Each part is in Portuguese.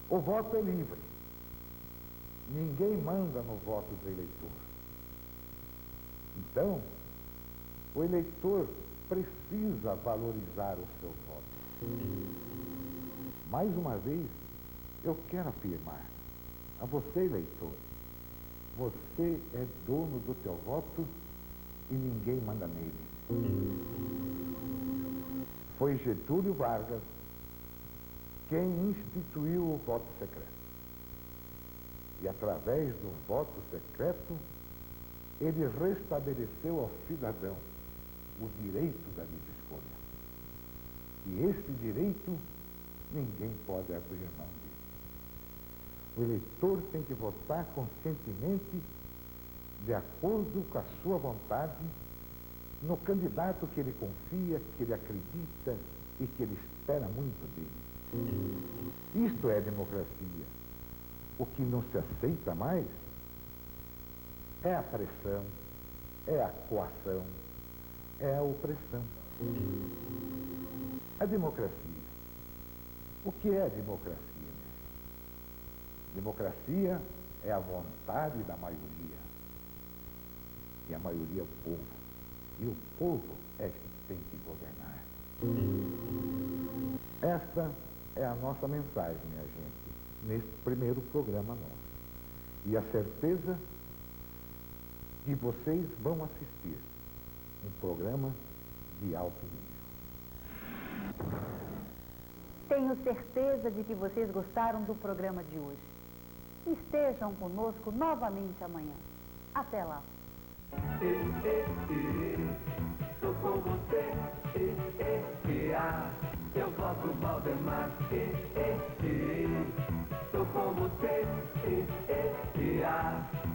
O voto é livre. Ninguém manda no voto do eleitor. Então, o eleitor precisa valorizar o seu voto. Mais uma vez, eu quero afirmar a você, eleitor, você é dono do teu voto e ninguém manda nele. Foi Getúlio Vargas quem instituiu o voto secreto. E através do voto secreto, ele restabeleceu ao cidadão o direito da livre escolha. E esse direito, ninguém pode abrir mão dele. O eleitor tem que votar conscientemente, de acordo com a sua vontade, no candidato que ele confia, que ele acredita e que ele espera muito dele. Isto é democracia. O que não se aceita mais é a pressão, é a coação, é a opressão. A democracia. O que é democracia? Democracia é a vontade da maioria. E a maioria é o povo. E o povo é que tem que governar. Esta é a nossa mensagem, minha gente, neste primeiro programa nosso. E a certeza que vocês vão assistir um programa de alto nível. Tenho certeza de que vocês gostaram do programa de hoje. Estejam conosco novamente amanhã. Até lá. Sou com você, eu voto Valdemar, sou com você,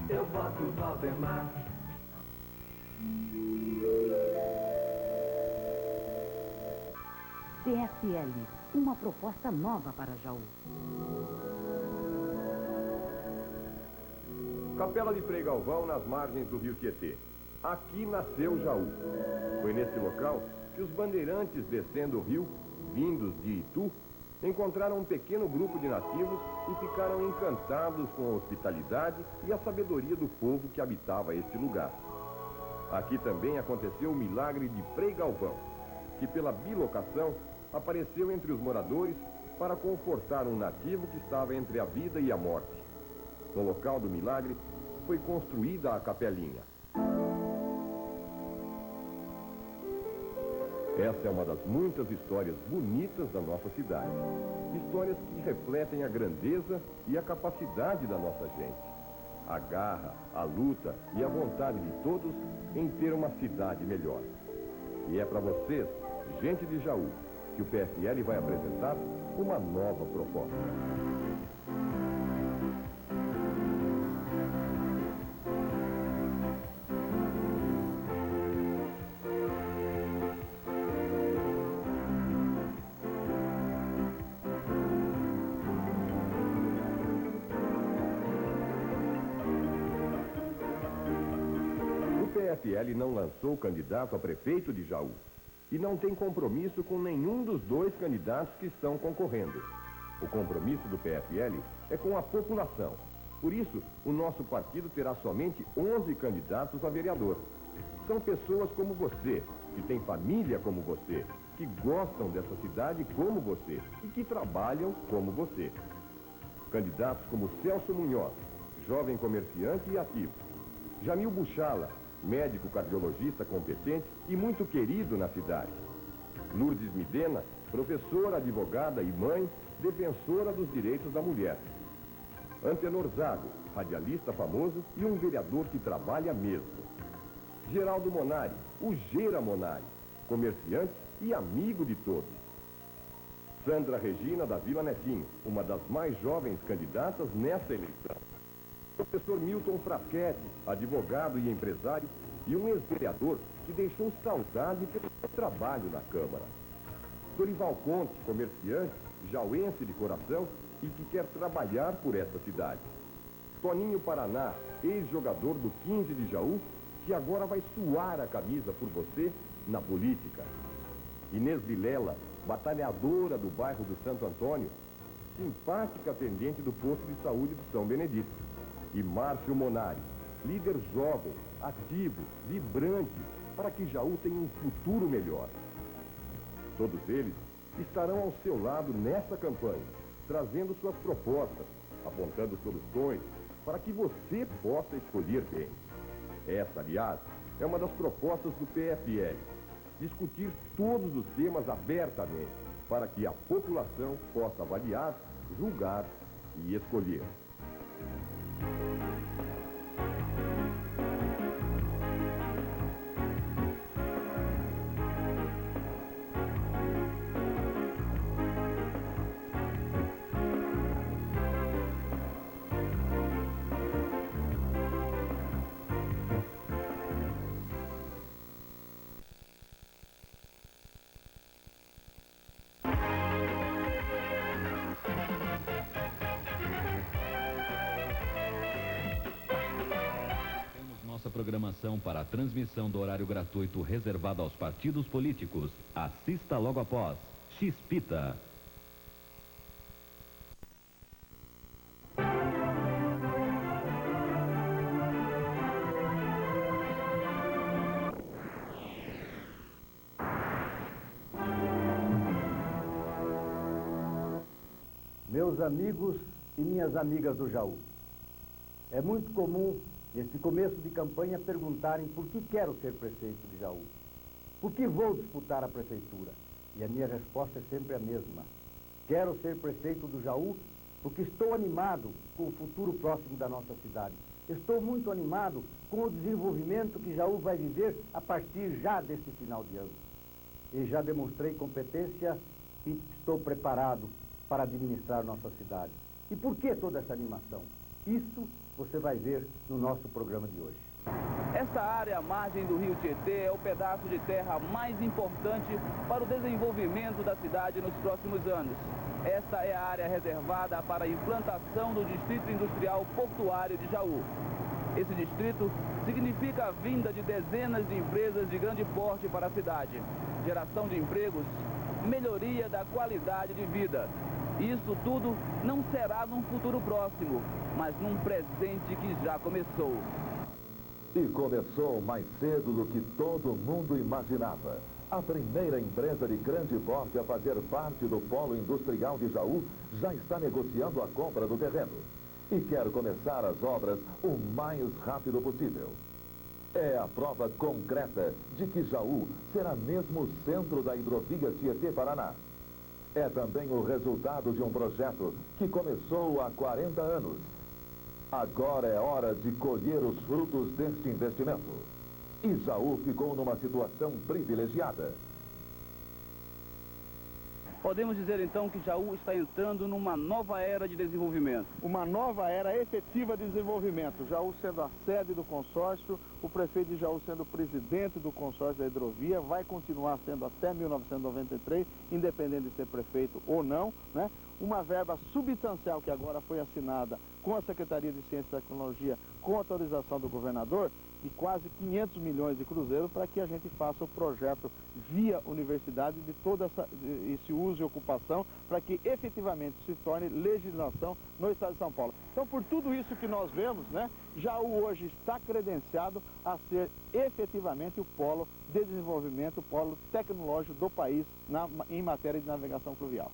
eu voto Valdemar. PFL, uma proposta nova para Jaú. Capela de Frei Galvão, nas margens do rio Tietê. Aqui nasceu Jaú. Foi nesse local que os bandeirantes descendo o rio, vindos de Itu, encontraram um pequeno grupo de nativos e ficaram encantados com a hospitalidade e a sabedoria do povo que habitava este lugar. Aqui também aconteceu o milagre de Frei Galvão, que pela bilocação apareceu entre os moradores para confortar um nativo que estava entre a vida e a morte. No local do milagre foi construída a capelinha. Essa é uma das muitas histórias bonitas da nossa cidade. Histórias que refletem a grandeza e a capacidade da nossa gente. A garra, a luta e a vontade de todos em ter uma cidade melhor. E é para vocês, gente de Jaú, que o PFL vai apresentar uma nova proposta. O PFL não lançou candidato a prefeito de Jaú e não tem compromisso com nenhum dos dois candidatos que estão concorrendo. O compromisso do PFL é com a população. Por isso, o nosso partido terá somente 11 candidatos a vereador. São pessoas como você, que têm família como você, que gostam dessa cidade como você e que trabalham como você. Candidatos como Celso Munhoz, jovem comerciante e ativo. Jamil Buchala, médico cardiologista competente e muito querido na cidade. Lourdes Midena, professora, advogada e mãe, defensora dos direitos da mulher. Antenor Zago, radialista famoso e um vereador que trabalha mesmo. Geraldo Monari, o Gera Monari, comerciante e amigo de todos. Sandra Regina da Vila Netinho, uma das mais jovens candidatas nessa eleição. Professor Milton Fraschetti, advogado e empresário, e um ex-vereador que deixou saudade pelo seu trabalho na Câmara. Dorival Conte, comerciante, jauense de coração e que quer trabalhar por essa cidade. Toninho Paraná, ex-jogador do 15 de Jaú, que agora vai suar a camisa por você na política. Inês Vilela, batalhadora do bairro do Santo Antônio, simpática atendente do posto de saúde de São Benedito. E Márcio Monari, líder jovem, ativo, vibrante, para que Jaú tenha um futuro melhor. Todos eles estarão ao seu lado nesta campanha, trazendo suas propostas, apontando soluções para que você possa escolher bem. Essa, aliás, é uma das propostas do PFL, discutir todos os temas abertamente, para que a população possa avaliar, julgar e escolher. Nossa programação para a transmissão do horário gratuito reservado aos partidos políticos. Assista logo após X-Pita. Meus amigos e minhas amigas do Jaú, é muito comum, neste começo de campanha, perguntarem por que quero ser prefeito de Jaú, por que vou disputar a prefeitura. E a minha resposta é sempre a mesma. Quero ser prefeito do Jaú porque estou animado com o futuro próximo da nossa cidade. Estou muito animado com o desenvolvimento que Jaú vai viver a partir já deste final de ano. E já demonstrei competência e estou preparado para administrar nossa cidade. E por que toda essa animação? Isso você vai ver no nosso programa de hoje. Esta área à margem do rio Tietê é o pedaço de terra mais importante para o desenvolvimento da cidade nos próximos anos. Esta é a área reservada para a implantação do Distrito Industrial Portuário de Jaú. Esse distrito significa a vinda de dezenas de empresas de grande porte para a cidade, geração de empregos, melhoria da qualidade de vida. Isso tudo não será num futuro próximo, mas num presente que já começou. E começou mais cedo do que todo mundo imaginava. A primeira empresa de grande porte a fazer parte do polo industrial de Jaú já está negociando a compra do terreno e quer começar as obras o mais rápido possível. É a prova concreta de que Jaú será mesmo o centro da hidrovia Tietê-Paraná. É também o resultado de um projeto que começou há 40 anos. Agora é hora de colher os frutos deste investimento. E Jaú ficou numa situação privilegiada. Podemos dizer então que Jaú está entrando numa nova era de desenvolvimento. Uma nova era efetiva de desenvolvimento. Jaú sendo a sede do consórcio, o prefeito de Jaú sendo o presidente do consórcio da hidrovia, vai continuar sendo até 1993, independente de ser prefeito ou não, né? Uma verba substancial que agora foi assinada com a Secretaria de Ciência e Tecnologia, com autorização do governador, de quase 500 milhões de cruzeiros para que a gente faça o projeto via universidade de todo esse uso e ocupação para que efetivamente se torne legislação no estado de São Paulo. Então, por tudo isso que nós vemos, né, Jaú hoje está credenciado a ser efetivamente o polo de desenvolvimento, o polo tecnológico do país em matéria de navegação fluvial.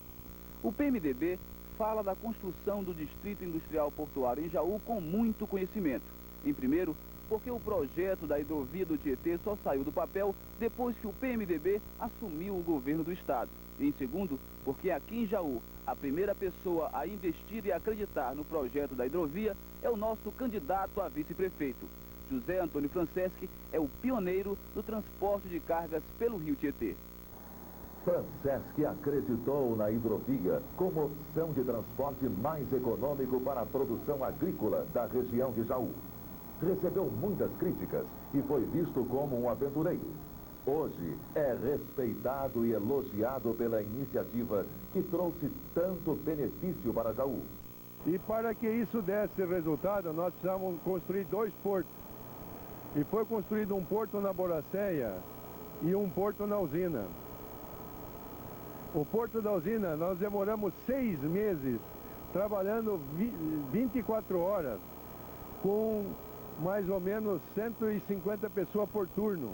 O PMDB fala da construção do Distrito Industrial Portuário em Jaú com muito conhecimento. Em primeiro, porque o projeto da hidrovia do Tietê só saiu do papel depois que o PMDB assumiu o governo do estado. E em segundo, porque aqui em Jaú, a primeira pessoa a investir e acreditar no projeto da hidrovia é o nosso candidato a vice-prefeito. José Antônio Franceschi é o pioneiro do transporte de cargas pelo rio Tietê. Franceschi acreditou na hidrovia como opção de transporte mais econômico para a produção agrícola da região de Jaú. Recebeu muitas críticas e foi visto como um aventureiro. Hoje é respeitado e elogiado pela iniciativa que trouxe tanto benefício para Jaú. E para que isso desse resultado, nós precisamos construir 2 portos. E foi construído um porto na Boracéia e um porto na usina. O porto da usina, nós demoramos 6 meses trabalhando 24 horas, com mais ou menos 150 pessoas por turno.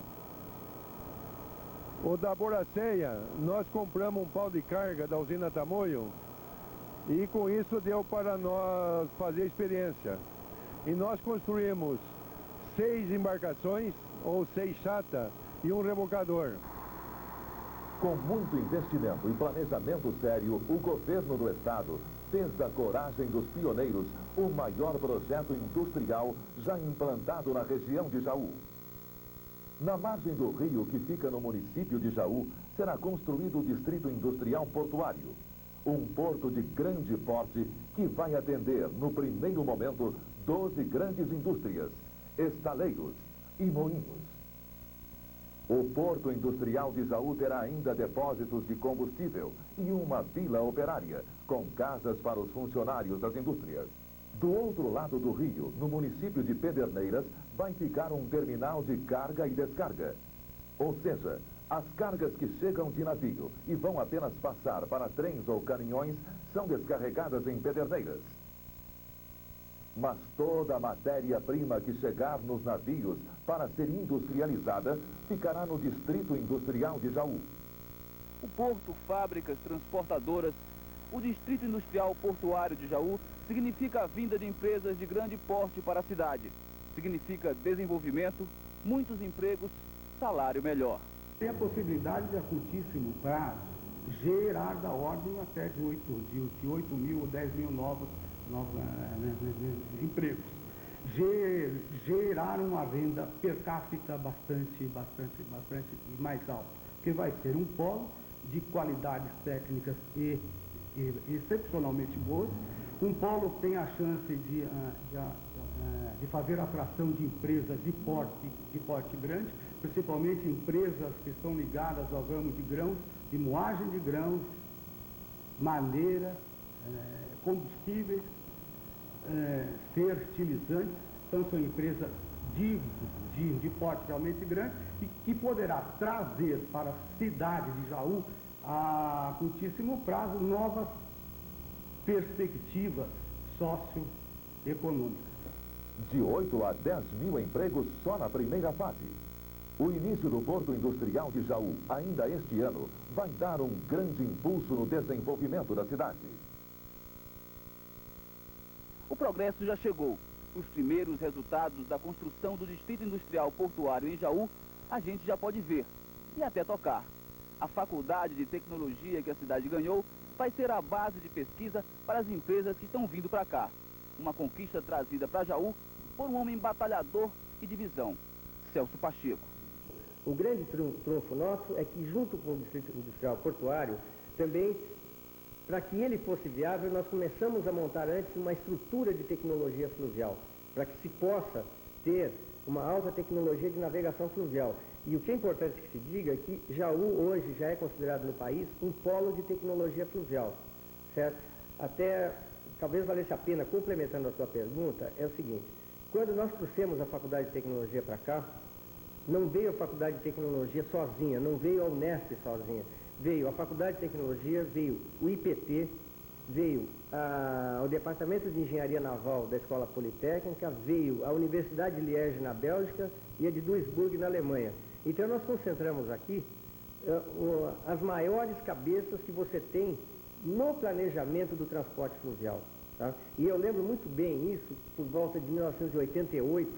O da Boraceia, nós compramos um pau de carga da usina Tamoio e com isso deu para nós fazer experiência. E nós construímos 6 embarcações, ou 6 chatas, e um rebocador. Com muito investimento e planejamento sério, o governo do estado fez da coragem dos pioneiros o maior projeto industrial já implantado na região de Jaú. Na margem do rio que fica no município de Jaú, será construído o Distrito Industrial Portuário, um porto de grande porte que vai atender, no primeiro momento, 12 grandes indústrias, estaleiros e moinhos. O Porto Industrial de Jaú terá ainda depósitos de combustível e uma vila operária, com casas para os funcionários das indústrias. Do outro lado do rio, no município de Pederneiras, vai ficar um terminal de carga e descarga. Ou seja, as cargas que chegam de navio e vão apenas passar para trens ou caminhões são descarregadas em Pederneiras. Mas toda a matéria-prima que chegar nos navios para ser industrializada ficará no Distrito Industrial de Jaú. O porto, fábricas, transportadoras, o Distrito Industrial Portuário de Jaú significa a vinda de empresas de grande porte para a cidade. Significa desenvolvimento, muitos empregos, salário melhor. Tem a possibilidade de, a curtíssimo prazo, gerar da ordem até de 8 mil ou 10 mil novos empregos. Gerar uma renda per capita bastante mais alta, porque vai ser um polo de qualidades técnicas e excepcionalmente boas, um polo que tem a chance de fazer atração de empresas de porte grande, principalmente empresas que estão ligadas ao ramo de grãos, de moagem de grãos, madeira, combustíveis, fertilizantes. Então são empresas de porte realmente grande e que poderá trazer para a cidade de Jaú, a curtíssimo prazo, novas perspectivas socioeconômicas. De 8 a 10 mil empregos só na primeira fase. O início do Porto Industrial de Jaú, ainda este ano, vai dar um grande impulso no desenvolvimento da cidade. O progresso já chegou. Os primeiros resultados da construção do Distrito Industrial Portuário em Jaú, a gente já pode ver e até tocar. A faculdade de tecnologia que a cidade ganhou vai ser a base de pesquisa para as empresas que estão vindo para cá. Uma conquista trazida para Jaú por um homem batalhador e de visão, Celso Pacheco. O grande trunfo nosso é que, junto com o Distrito Industrial Portuário, também, para que ele fosse viável, nós começamos a montar antes uma estrutura de tecnologia fluvial, para que se possa ter uma alta tecnologia de navegação fluvial. E o que é importante que se diga é que Jaú hoje já é considerado no país um polo de tecnologia fluvial, certo? Até, talvez valesse a pena, complementando a sua pergunta, é o seguinte: quando nós trouxemos a Faculdade de Tecnologia para cá, não veio a Faculdade de Tecnologia sozinha, não veio a Unesp sozinha. Veio a Faculdade de Tecnologia, veio o IPT, veio o Departamento de Engenharia Naval da Escola Politécnica, veio a Universidade de Liège na Bélgica e a de Duisburg na Alemanha. Então nós concentramos aqui as maiores cabeças que você tem no planejamento do transporte fluvial. Tá? E eu lembro muito bem isso, por volta de 1988,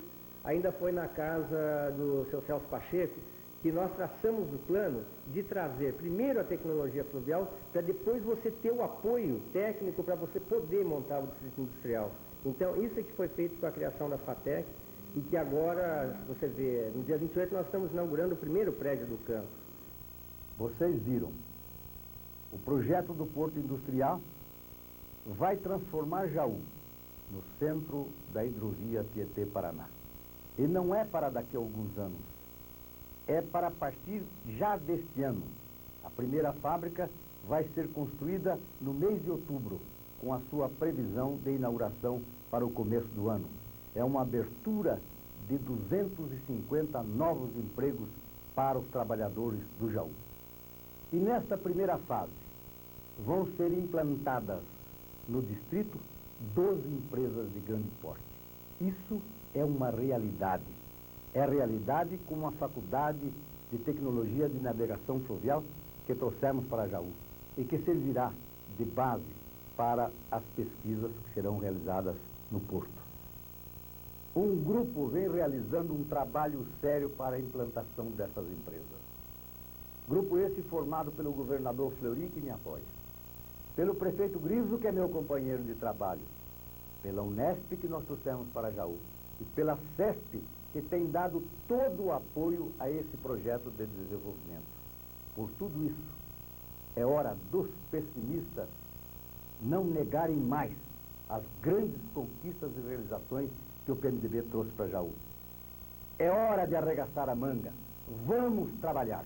ainda foi na casa do seu Celso Pacheco, que nós traçamos o plano de trazer primeiro a tecnologia fluvial, para depois você ter o apoio técnico para você poder montar o distrito industrial. Então, isso é que foi feito com a criação da FATEC, e que agora, você vê, no dia 28 nós estamos inaugurando o primeiro prédio do campus. Vocês viram, o projeto do Porto Industrial vai transformar Jaú no centro da hidrovia Tietê-Paraná. E não é para daqui a alguns anos, é para a partir já deste ano. A primeira fábrica vai ser construída no mês de outubro, com a sua previsão de inauguração para o começo do ano. É uma abertura de 250 novos empregos para os trabalhadores do Jaú. E nesta primeira fase, vão ser implantadas no distrito 12 empresas de grande porte. Isso é uma realidade. É realidade com a Faculdade de Tecnologia de Navegação Fluvial que trouxemos para Jaú e que servirá de base para as pesquisas que serão realizadas no Porto. Um grupo vem realizando um trabalho sério para a implantação dessas empresas. Grupo esse formado pelo governador Fleury, que me apoia, pelo prefeito Griso, que é meu companheiro de trabalho, pela Unesp, que nós trouxemos para Jaú, e pela CESP, que tem dado todo o apoio a esse projeto de desenvolvimento. Por tudo isso, é hora dos pessimistas não negarem mais as grandes conquistas e realizações que o PMDB trouxe para Jaú. É hora de arregaçar a manga. Vamos trabalhar.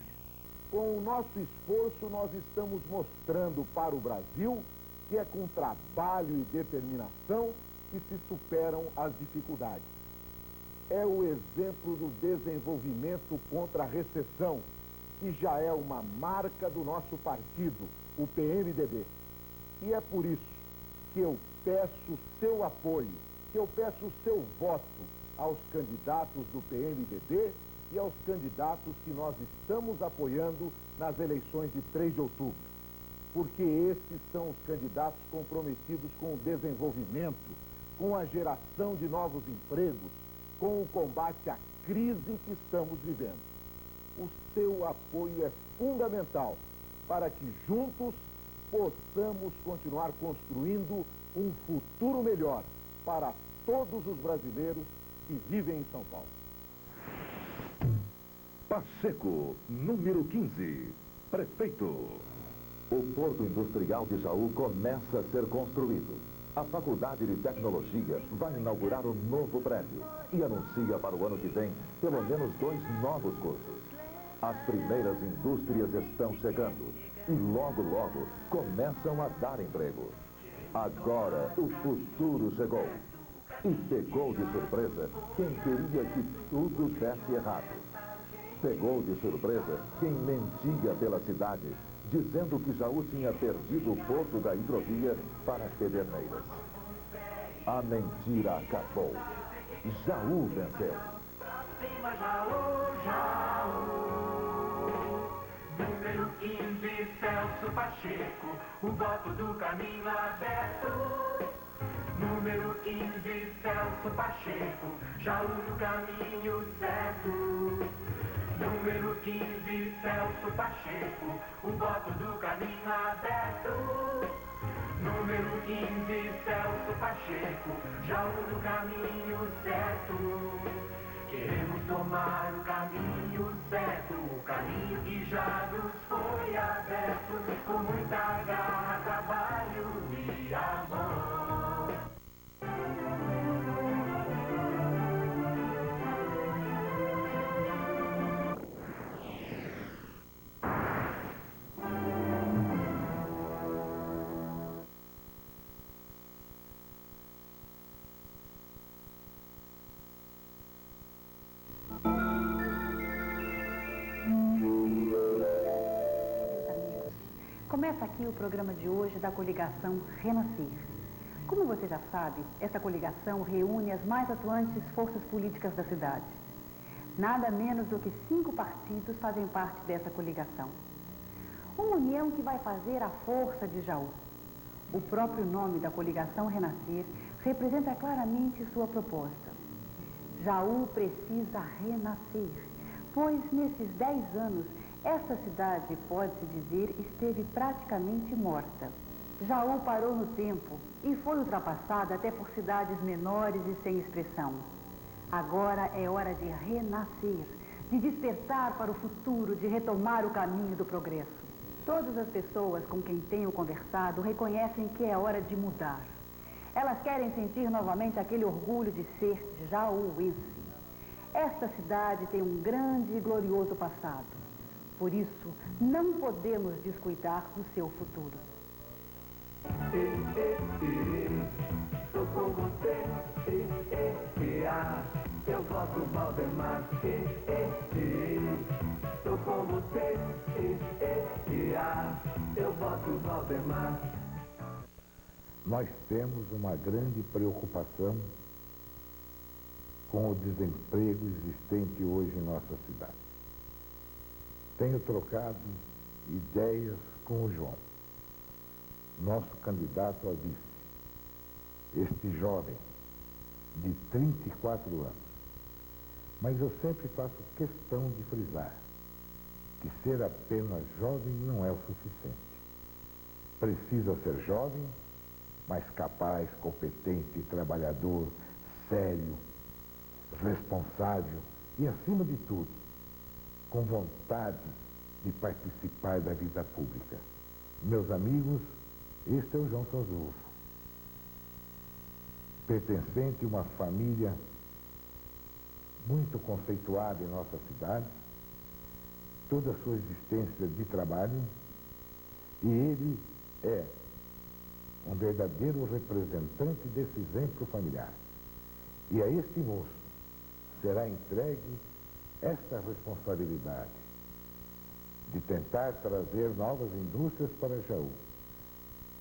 Com o nosso esforço, nós estamos mostrando para o Brasil que é com trabalho e determinação que se superam as dificuldades. É o exemplo do desenvolvimento contra a recessão, que já é uma marca do nosso partido, o PMDB. E é por isso que eu peço seu apoio, que eu peço seu voto aos candidatos do PMDB e aos candidatos que nós estamos apoiando nas eleições de 3 de outubro. Porque esses são os candidatos comprometidos com o desenvolvimento, com a geração de novos empregos, com o combate à crise que estamos vivendo. O seu apoio é fundamental para que juntos possamos continuar construindo um futuro melhor para todos os brasileiros que vivem em São Paulo. Pacheco, número 15, prefeito. O Porto Industrial de Jaú começa a ser construído. A Faculdade de Tecnologia vai inaugurar um novo prédio e anuncia para o ano que vem pelo menos 2 novos cursos. As primeiras indústrias estão chegando e logo, logo começam a dar emprego. Agora o futuro chegou. E pegou de surpresa quem queria que tudo desse errado. Pegou de surpresa quem mentia pela cidade, dizendo que Jaú tinha perdido o porto da hidrovia para Pederneiras. A mentira acabou. Jaú venceu. Cima Jaú, Jaú. Número 15, Celso Pacheco, o voto do caminho aberto. Número 15, Celso Pacheco, Jaú no caminho certo. Número 15, Celso Pacheco, o voto do caminho aberto. Número 15, Celso Pacheco, Jaú no caminho certo. Queremos tomar o caminho certo, o caminho que já nos foi aberto, com muita garra, trabalho e amor. Começa aqui o programa de hoje da coligação Renascer. Como você já sabe, essa coligação reúne as mais atuantes forças políticas da cidade. Nada menos do que 5 partidos fazem parte dessa coligação. Uma união que vai fazer a força de Jaú. O próprio nome da coligação Renascer representa claramente sua proposta. Jaú precisa renascer, pois nesses 10 anos essa cidade, pode-se dizer, esteve praticamente morta. Jaú parou no tempo e foi ultrapassada até por cidades menores e sem expressão. Agora é hora de renascer, de despertar para o futuro, de retomar o caminho do progresso. Todas as pessoas com quem tenho conversado reconhecem que é hora de mudar. Elas querem sentir novamente aquele orgulho de ser jaúense. Esta cidade tem um grande e glorioso passado. Por isso, não podemos descuidar do seu futuro. Estou com você, eu voto Valdemar, Tô com você, eu voto Valdemar. Nós temos uma grande preocupação com o desemprego existente hoje em nossa cidade. Tenho trocado ideias com o João, nosso candidato a vice, este jovem de 34 anos. Mas eu sempre faço questão de frisar que ser apenas jovem não é o suficiente. Precisa ser jovem, mas capaz, competente, trabalhador, sério, responsável e, acima de tudo, com vontade de participar da vida pública. Meus amigos, este é o João Sanzulfo, pertencente a uma família muito conceituada em nossa cidade, toda a sua existência de trabalho, e ele é um verdadeiro representante desse exemplo familiar. E a este moço será entregue esta responsabilidade de tentar trazer novas indústrias para Jaú,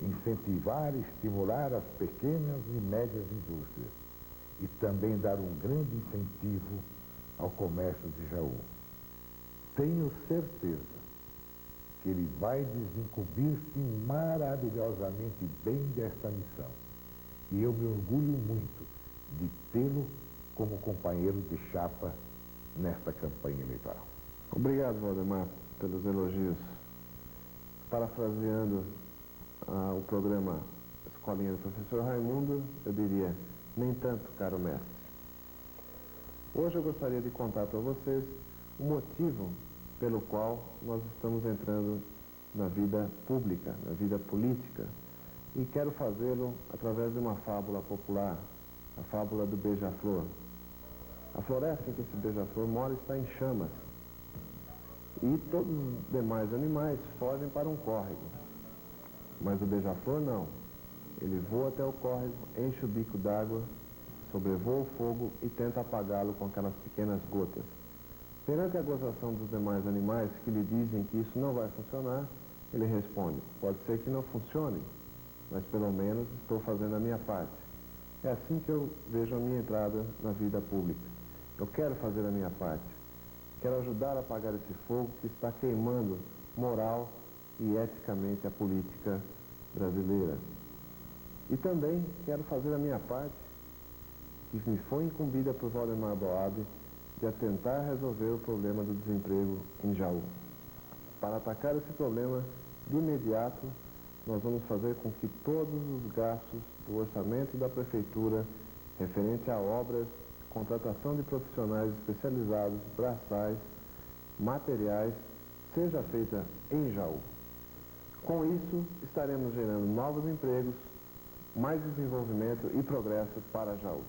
incentivar e estimular as pequenas e médias indústrias e também dar um grande incentivo ao comércio de Jaú. Tenho certeza que ele vai desincumbir-se maravilhosamente bem desta missão. E eu me orgulho muito de tê-lo como companheiro de chapa nesta campanha eleitoral. Obrigado, Valdemar, pelos elogios. Parafraseando o programa Escolinha do Professor Raimundo, eu diria, nem tanto, caro mestre. Hoje eu gostaria de contar para vocês o motivo pelo qual nós estamos entrando na vida pública, na vida política, e quero fazê-lo através de uma fábula popular, a fábula do beija-flor. A floresta em que esse beija-flor mora está em chamas, e todos os demais animais fogem para um córrego, mas o beija-flor não. Ele voa até o córrego, enche o bico d'água, sobrevoa o fogo e tenta apagá-lo com aquelas pequenas gotas. Perante a gozação dos demais animais que lhe dizem que isso não vai funcionar, ele responde: pode ser que não funcione, mas pelo menos estou fazendo a minha parte. É assim que eu vejo a minha entrada na vida pública. Eu quero fazer a minha parte. Quero ajudar a apagar esse fogo que está queimando moral e eticamente a política brasileira. E também quero fazer a minha parte, que me foi incumbida por Valdemar Boab, de tentar resolver o problema do desemprego em Jaú. Para atacar esse problema, de imediato, nós vamos fazer com que todos os gastos do orçamento da Prefeitura, referente a obras, contratação de profissionais especializados, braçais, materiais, seja feita em Jaú. Com isso, estaremos gerando novos empregos, mais desenvolvimento e progresso para Jaú.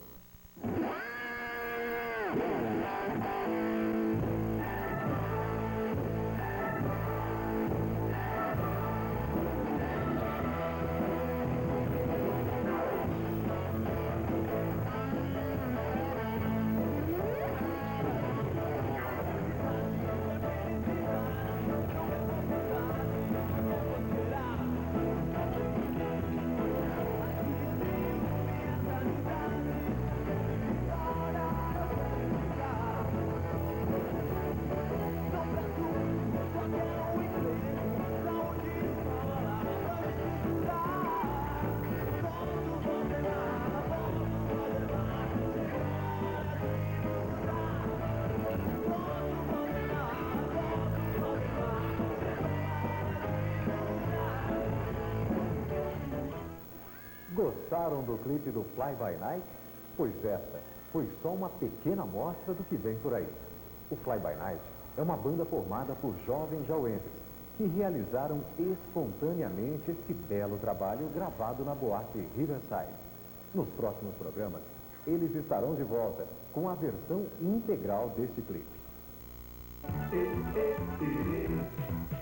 Gostaram do clipe do Fly By Night? Pois essa foi só uma pequena amostra do que vem por aí. O Fly By Night é uma banda formada por jovens jauenses que realizaram espontaneamente este belo trabalho gravado na boate Riverside. Nos próximos programas, eles estarão de volta com a versão integral deste clipe.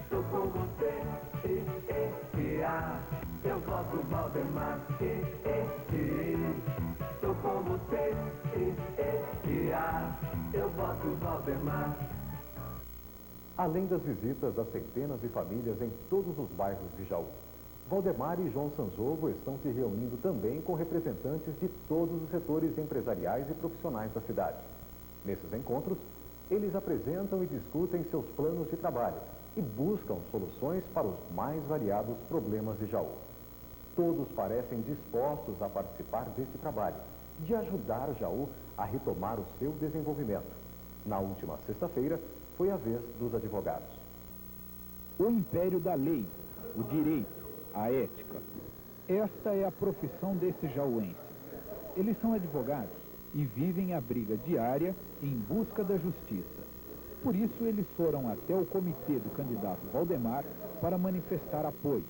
Tô com você, eu voto Valdemar, tô com você, eu voto Valdemar. além das visitas a centenas de famílias em todos os bairros de Jaú. Valdemar e João Sanzovo estão se reunindo também com representantes de todos os setores empresariais e profissionais da cidade. Nesses encontros, eles apresentam e discutem seus planos de trabalho e buscam soluções para os mais variados problemas de Jaú. Todos parecem dispostos a participar desse trabalho, de ajudar Jaú a retomar o seu desenvolvimento. Na última sexta-feira, foi a vez dos advogados. O império da lei, o direito, a ética. Esta é a profissão desses jauenses. Eles são advogados e vivem a briga diária em busca da justiça. Por isso, eles foram até o comitê do candidato Valdemar para manifestar apoio.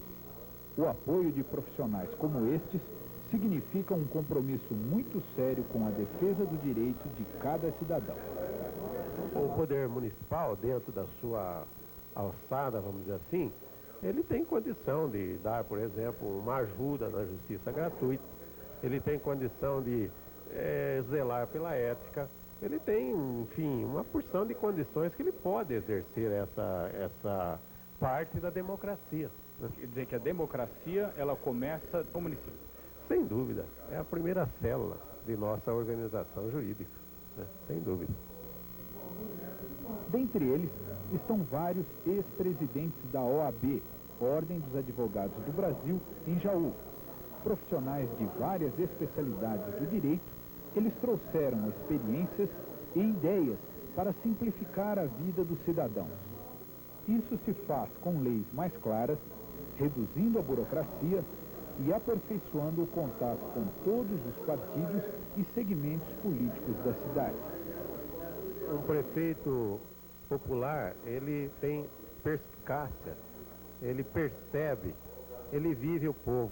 O apoio de profissionais como estes significa um compromisso muito sério com a defesa do direito de cada cidadão. O poder municipal, dentro da sua alçada, vamos dizer assim, ele tem condição de dar, por exemplo, uma ajuda na justiça gratuita, ele tem condição de zelar pela ética, ele tem, enfim, uma porção de condições que ele pode exercer essa parte da democracia. Quer dizer que a democracia, ela começa no município? Sem dúvida, é a primeira célula de nossa organização jurídica, né? Sem dúvida. Dentre eles estão vários ex-presidentes da OAB, Ordem dos Advogados do Brasil, em Jaú. Profissionais de várias especialidades do direito, eles trouxeram experiências e ideias para simplificar a vida dos cidadãos. Isso se faz com leis mais claras, reduzindo a burocracia e aperfeiçoando o contato com todos os partidos e segmentos políticos da cidade. Um prefeito popular, ele tem perspicácia, ele percebe, ele vive o povo.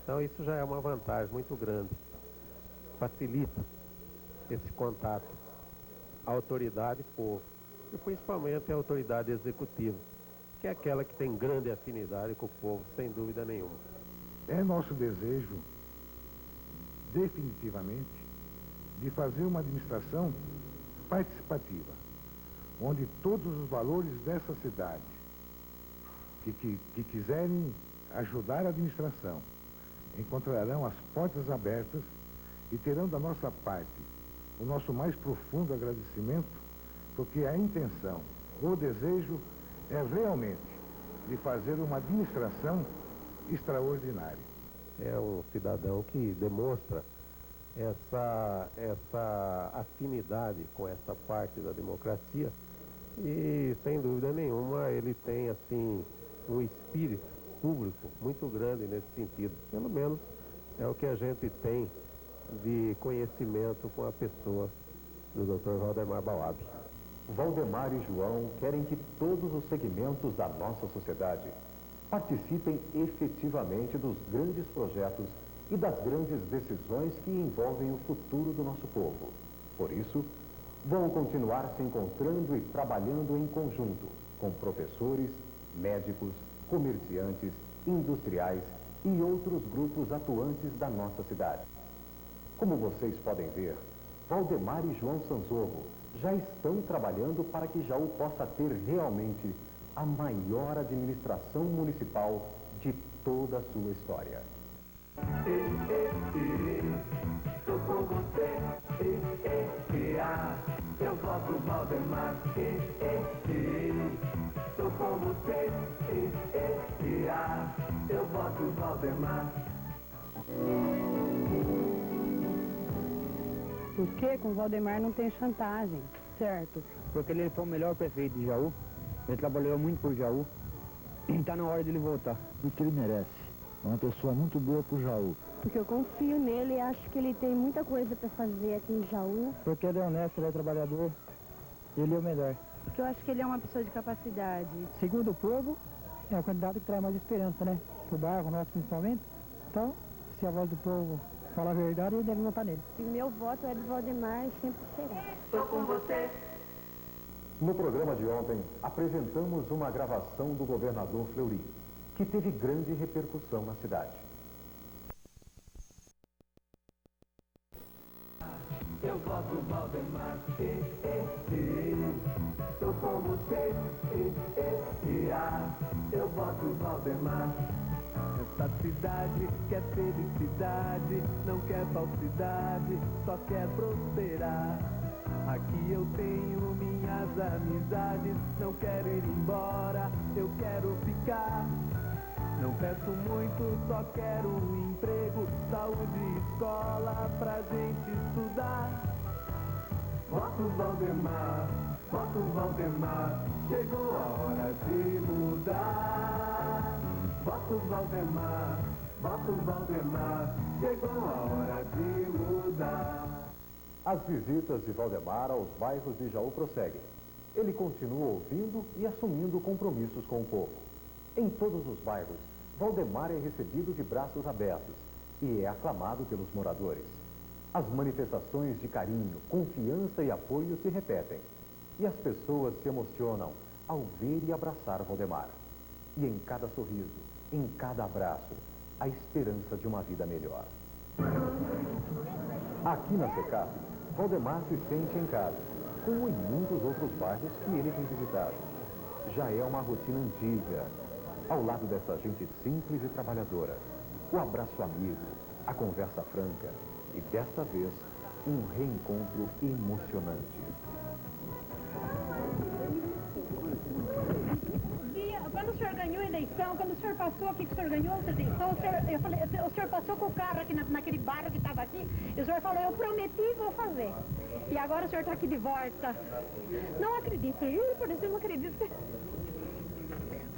Então isso já é uma vantagem muito grande. Facilita esse contato, autoridade e povo. E principalmente a autoridade executiva, que é aquela que tem grande afinidade com o povo, sem dúvida nenhuma. É nosso desejo, definitivamente, de fazer uma administração participativa, onde todos os valores dessa cidade que quiserem ajudar a administração encontrarão as portas abertas e terão da nossa parte o nosso mais profundo agradecimento, porque a intenção, o desejo é realmente de fazer uma administração extraordinária. É um cidadão que demonstra essa afinidade com essa parte da democracia e, sem dúvida nenhuma, ele tem, assim, um espírito público muito grande nesse sentido. Pelo menos é o que a gente tem de conhecimento com a pessoa do Dr. Valdemar Bauab. Valdemar e João querem que todos os segmentos da nossa sociedade participem efetivamente dos grandes projetos e das grandes decisões que envolvem o futuro do nosso povo. Por isso, vão continuar se encontrando e trabalhando em conjunto com professores, médicos, comerciantes, industriais e outros grupos atuantes da nossa cidade. Como vocês podem ver, Valdemar e João Sanzovo já estão trabalhando para que Jaú possa ter realmente a maior administração municipal de toda a sua história. Tô com você, eu voto Valdemar, tô com você, eu voto Valdemar. Porque com o Valdemar não tem chantagem, certo? Porque ele foi o melhor prefeito de Jaú, ele trabalhou muito por Jaú, e está na hora dele voltar. Porque ele merece. É uma pessoa muito boa pro Jaú. Porque eu confio nele e acho que ele tem muita coisa para fazer aqui em Jaú. Porque ele é honesto, ele é trabalhador, ele é o melhor. Porque eu acho que ele é uma pessoa de capacidade. Segundo o povo, é o candidato que traz mais esperança, né? Pro bairro nosso principalmente. Então, se a voz do povo falar a verdade, ele deve votar nele. E meu voto é de Valdemar e sempre será. Tô com você. No programa de ontem, apresentamos uma gravação do governador Fleury, que teve grande repercussão na cidade. Eu eu voto Valdemar. Tô com você, eu voto Valdemar. Essa cidade quer felicidade, não quer falsidade, só quer prosperar. Aqui eu tenho minhas amizades, não quero ir embora, eu quero ficar. Não peço muito, só quero um emprego, saúde e escola pra gente estudar. Voto Valdemar, chegou a hora de mudar. Voto Valdemar, chegou a hora de mudar. As visitas de Valdemar aos bairros de Jaú prosseguem. Ele continua ouvindo e assumindo compromissos com o povo. Em todos os bairros, Valdemar é recebido de braços abertos e é aclamado pelos moradores. As manifestações de carinho, confiança e apoio se repetem. E as pessoas se emocionam ao ver e abraçar Valdemar. E em cada sorriso, em cada abraço, a esperança de uma vida melhor. Aqui na Secap, Valdemar se sente em casa, como em muitos outros bairros que ele tem visitado. Já é uma rotina antiga, ao lado dessa gente simples e trabalhadora. O abraço amigo, a conversa franca e, desta vez, um reencontro emocionante. Quando o senhor ganhou a eleição, quando o senhor passou aqui, que o senhor ganhou a eleição, eu falei, o senhor passou com o carro aqui naquele bairro que estava aqui, e o senhor falou, eu prometi e vou fazer. E agora o senhor está aqui de volta. Não acredito, juro por Deus, eu não acredito.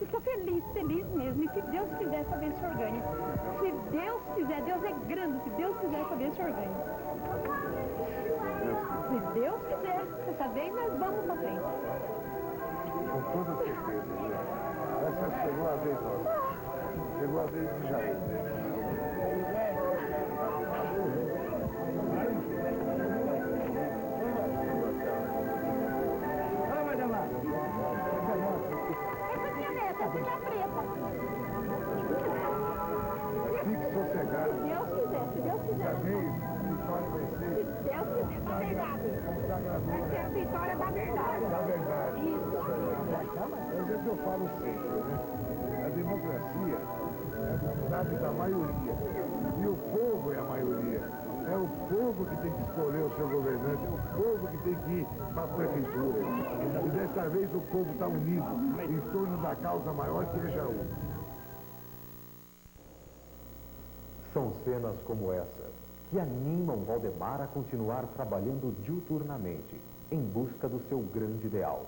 Estou feliz mesmo. E se Deus quiser, essa vez o senhor ganha. Se Deus quiser, Deus é grande, se Deus quiser, essa vez o senhor ganha. Se Deus quiser, essa vez nós vamos para frente. Com toda certeza. Essa chegou a vez nossa. Chegou a vez de Jaú. Fique sossegado. Se Deus quiser, se Deus quiser. A vitória vai ser. Se Deus quiser, da verdade. Vai ser a vitória da verdade. Da verdade. Isso. Às vezes eu falo sempre, né? A democracia é a vontade da maioria. E o povo é a maioria. É o povo que tem que escolher o seu governante, é o povo que tem que ir para a prefeitura. E dessa vez o povo está unido em torno da causa maior que é Jaú. São cenas como essa que animam Valdemar a continuar trabalhando diuturnamente em busca do seu grande ideal,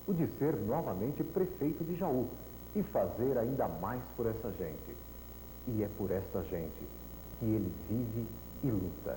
o de ser novamente prefeito de Jaú e fazer ainda mais por essa gente. E é por esta gente que ele vive e luta.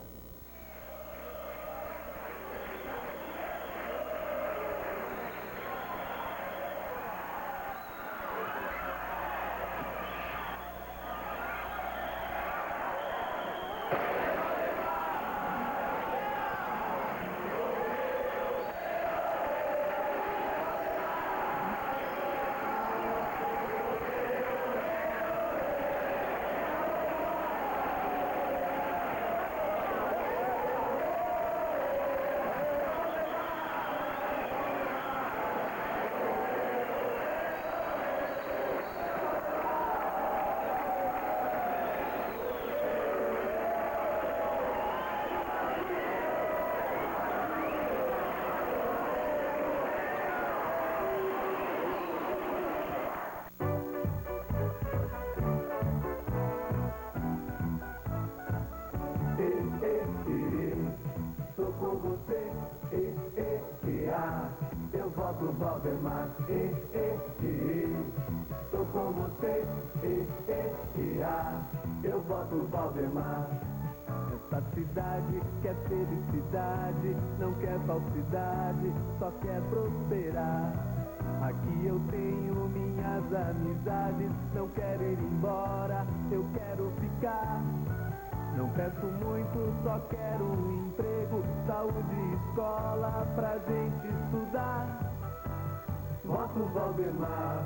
Tô com você, eu voto Valdemar, Tô com você, eu voto Valdemar. Essa cidade quer felicidade, não quer falsidade, só quer prosperar. Aqui eu tenho minhas amizades, não quero ir embora, eu quero ficar. Não peço muito, só quero um emprego, saúde e escola pra gente estudar. Voto Valdemar,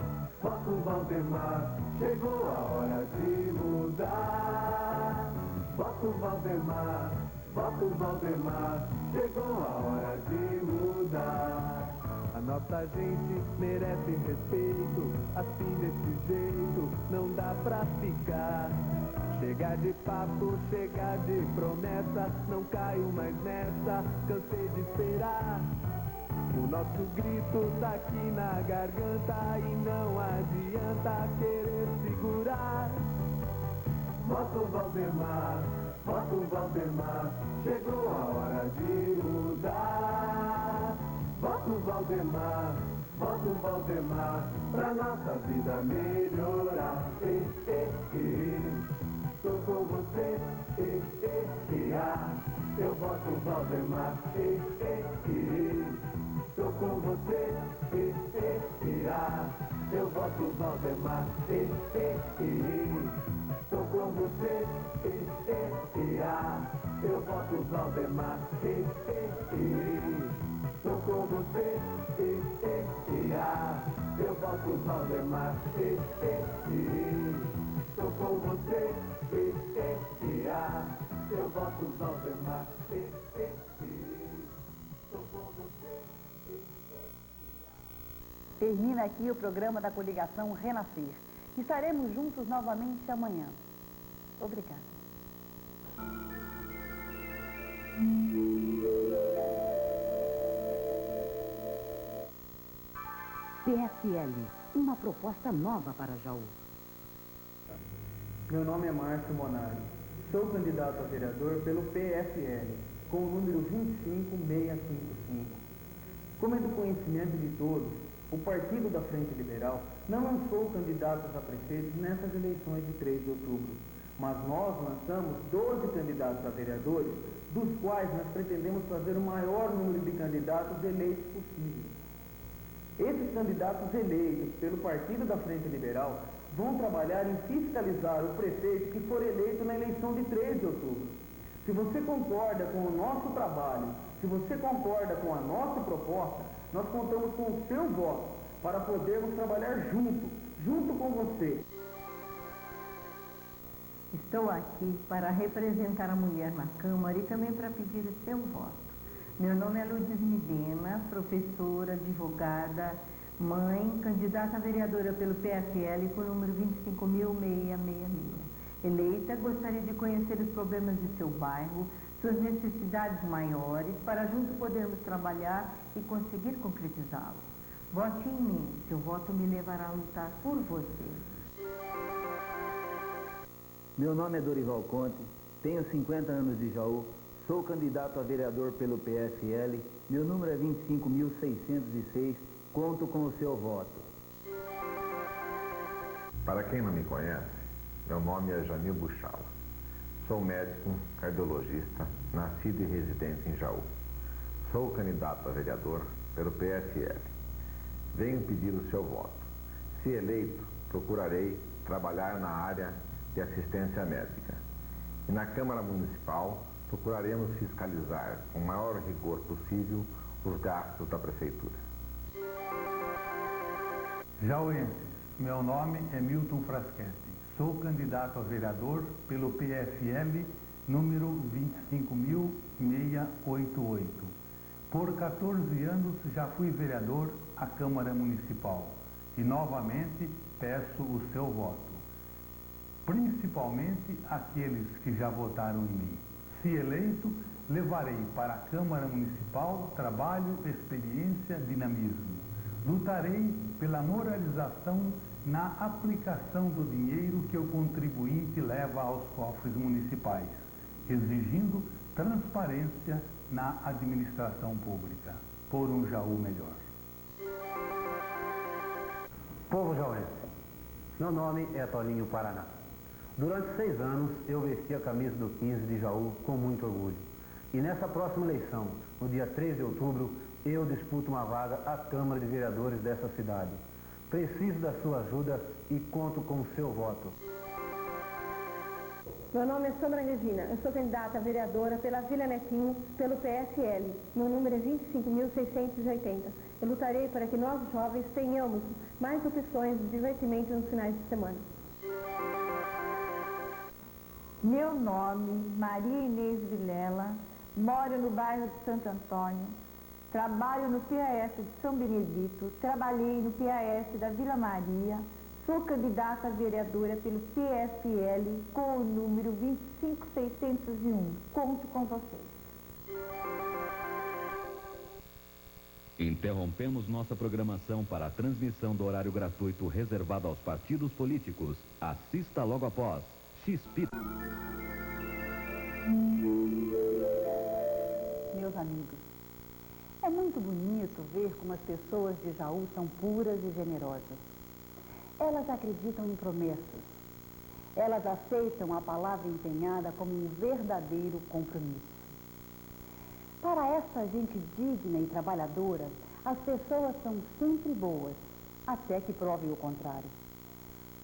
chegou a hora de mudar. Voto Valdemar, voto Valdemar, chegou a hora de mudar. A nossa gente merece respeito, assim desse jeito não dá pra ficar. Chega de papo, chega de promessa, não caio mais nessa, cansei de esperar. O nosso grito tá aqui na garganta e não adianta querer segurar. Voto Valdemar, chegou a hora de mudar. Voto Valdemar, pra nossa vida melhorar. Tô com você, eu voto Valdemar, tô com você, eu voto Valdemar, tô com você, eu voto Valdemar, tô com você, eu voto Valdemar, tô com você, eu voto Valdemar, tô com você. Termina aqui o programa da coligação Renascer. Estaremos juntos novamente amanhã. Obrigada. PSL, uma proposta nova para Jaú. Meu nome é Márcio Monari. Sou candidato a vereador pelo PSL, com o número 25655. Como é do conhecimento de todos, o Partido da Frente Liberal não lançou candidatos a prefeitos nessas eleições de 3 de outubro, mas nós lançamos 12 candidatos a vereadores, dos quais nós pretendemos fazer o maior número de candidatos eleitos possível. Esses candidatos eleitos pelo Partido da Frente Liberal vão trabalhar em fiscalizar o prefeito que for eleito na eleição de 3 de outubro. Se você concorda com o nosso trabalho, se você concorda com a nossa proposta, nós contamos com o seu voto para podermos trabalhar junto com você. Estou aqui para representar a mulher na Câmara e também para pedir o seu voto. Meu nome é Lourdes Midena, professora, advogada, mãe, candidata a vereadora pelo PSL com o número 25666. Eleita, gostaria de conhecer os problemas de seu bairro, suas necessidades maiores, para junto podermos trabalhar e conseguir concretizá-los. Vote em mim, seu voto me levará a lutar por você. Meu nome é Dorival Conte, tenho 50 anos de Jaú, sou candidato a vereador pelo PSL, meu número é 25606, conto com o seu voto. Para quem não me conhece, meu nome é Jamil Buchala. Sou médico, cardiologista, nascido e residente em Jaú. Sou candidato a vereador pelo PSL. Venho pedir o seu voto. Se eleito, procurarei trabalhar na área de assistência médica. E na Câmara Municipal, procuraremos fiscalizar com o maior rigor possível os gastos da Prefeitura. Jauenses, meu nome é Milton Frasquete. Sou candidato a vereador pelo PSL número 25688. Por 14 anos já fui vereador à Câmara Municipal e novamente peço o seu voto. Principalmente aqueles que já votaram em mim. Se eleito, levarei para a Câmara Municipal trabalho, experiência, dinamismo. Lutarei pela moralização na aplicação do dinheiro que o contribuinte leva aos cofres municipais, exigindo transparência na administração pública, por um Jaú melhor. Povo jauense, meu nome é Toninho Paraná. Durante 6 anos eu vesti a camisa do 15 de Jaú com muito orgulho. E nessa próxima eleição, no dia 3 de outubro, eu disputo uma vaga à Câmara de Vereadores dessa cidade. Preciso da sua ajuda e conto com o seu voto. Meu nome é Sandra Regina, eu sou candidata a vereadora pela Vila Netinho, pelo PSL. Meu número é 25680. Eu lutarei para que nós, jovens, tenhamos mais opções de divertimento nos finais de semana. Meu nome, Maria Inês Vilela, moro no bairro de Santo Antônio, trabalho no PAS de São Benedito, trabalhei no PAS da Vila Maria, sou candidata a vereadora pelo PSL com o número 25601. Conto com vocês. Interrompemos nossa programação para a transmissão do horário gratuito reservado aos partidos políticos. Assista logo após XP. Meus amigos, é muito bonito ver como as pessoas de Jaú são puras e generosas. Elas acreditam em promessas. Elas aceitam a palavra empenhada como um verdadeiro compromisso. Para essa gente digna e trabalhadora, as pessoas são sempre boas, até que provem o contrário.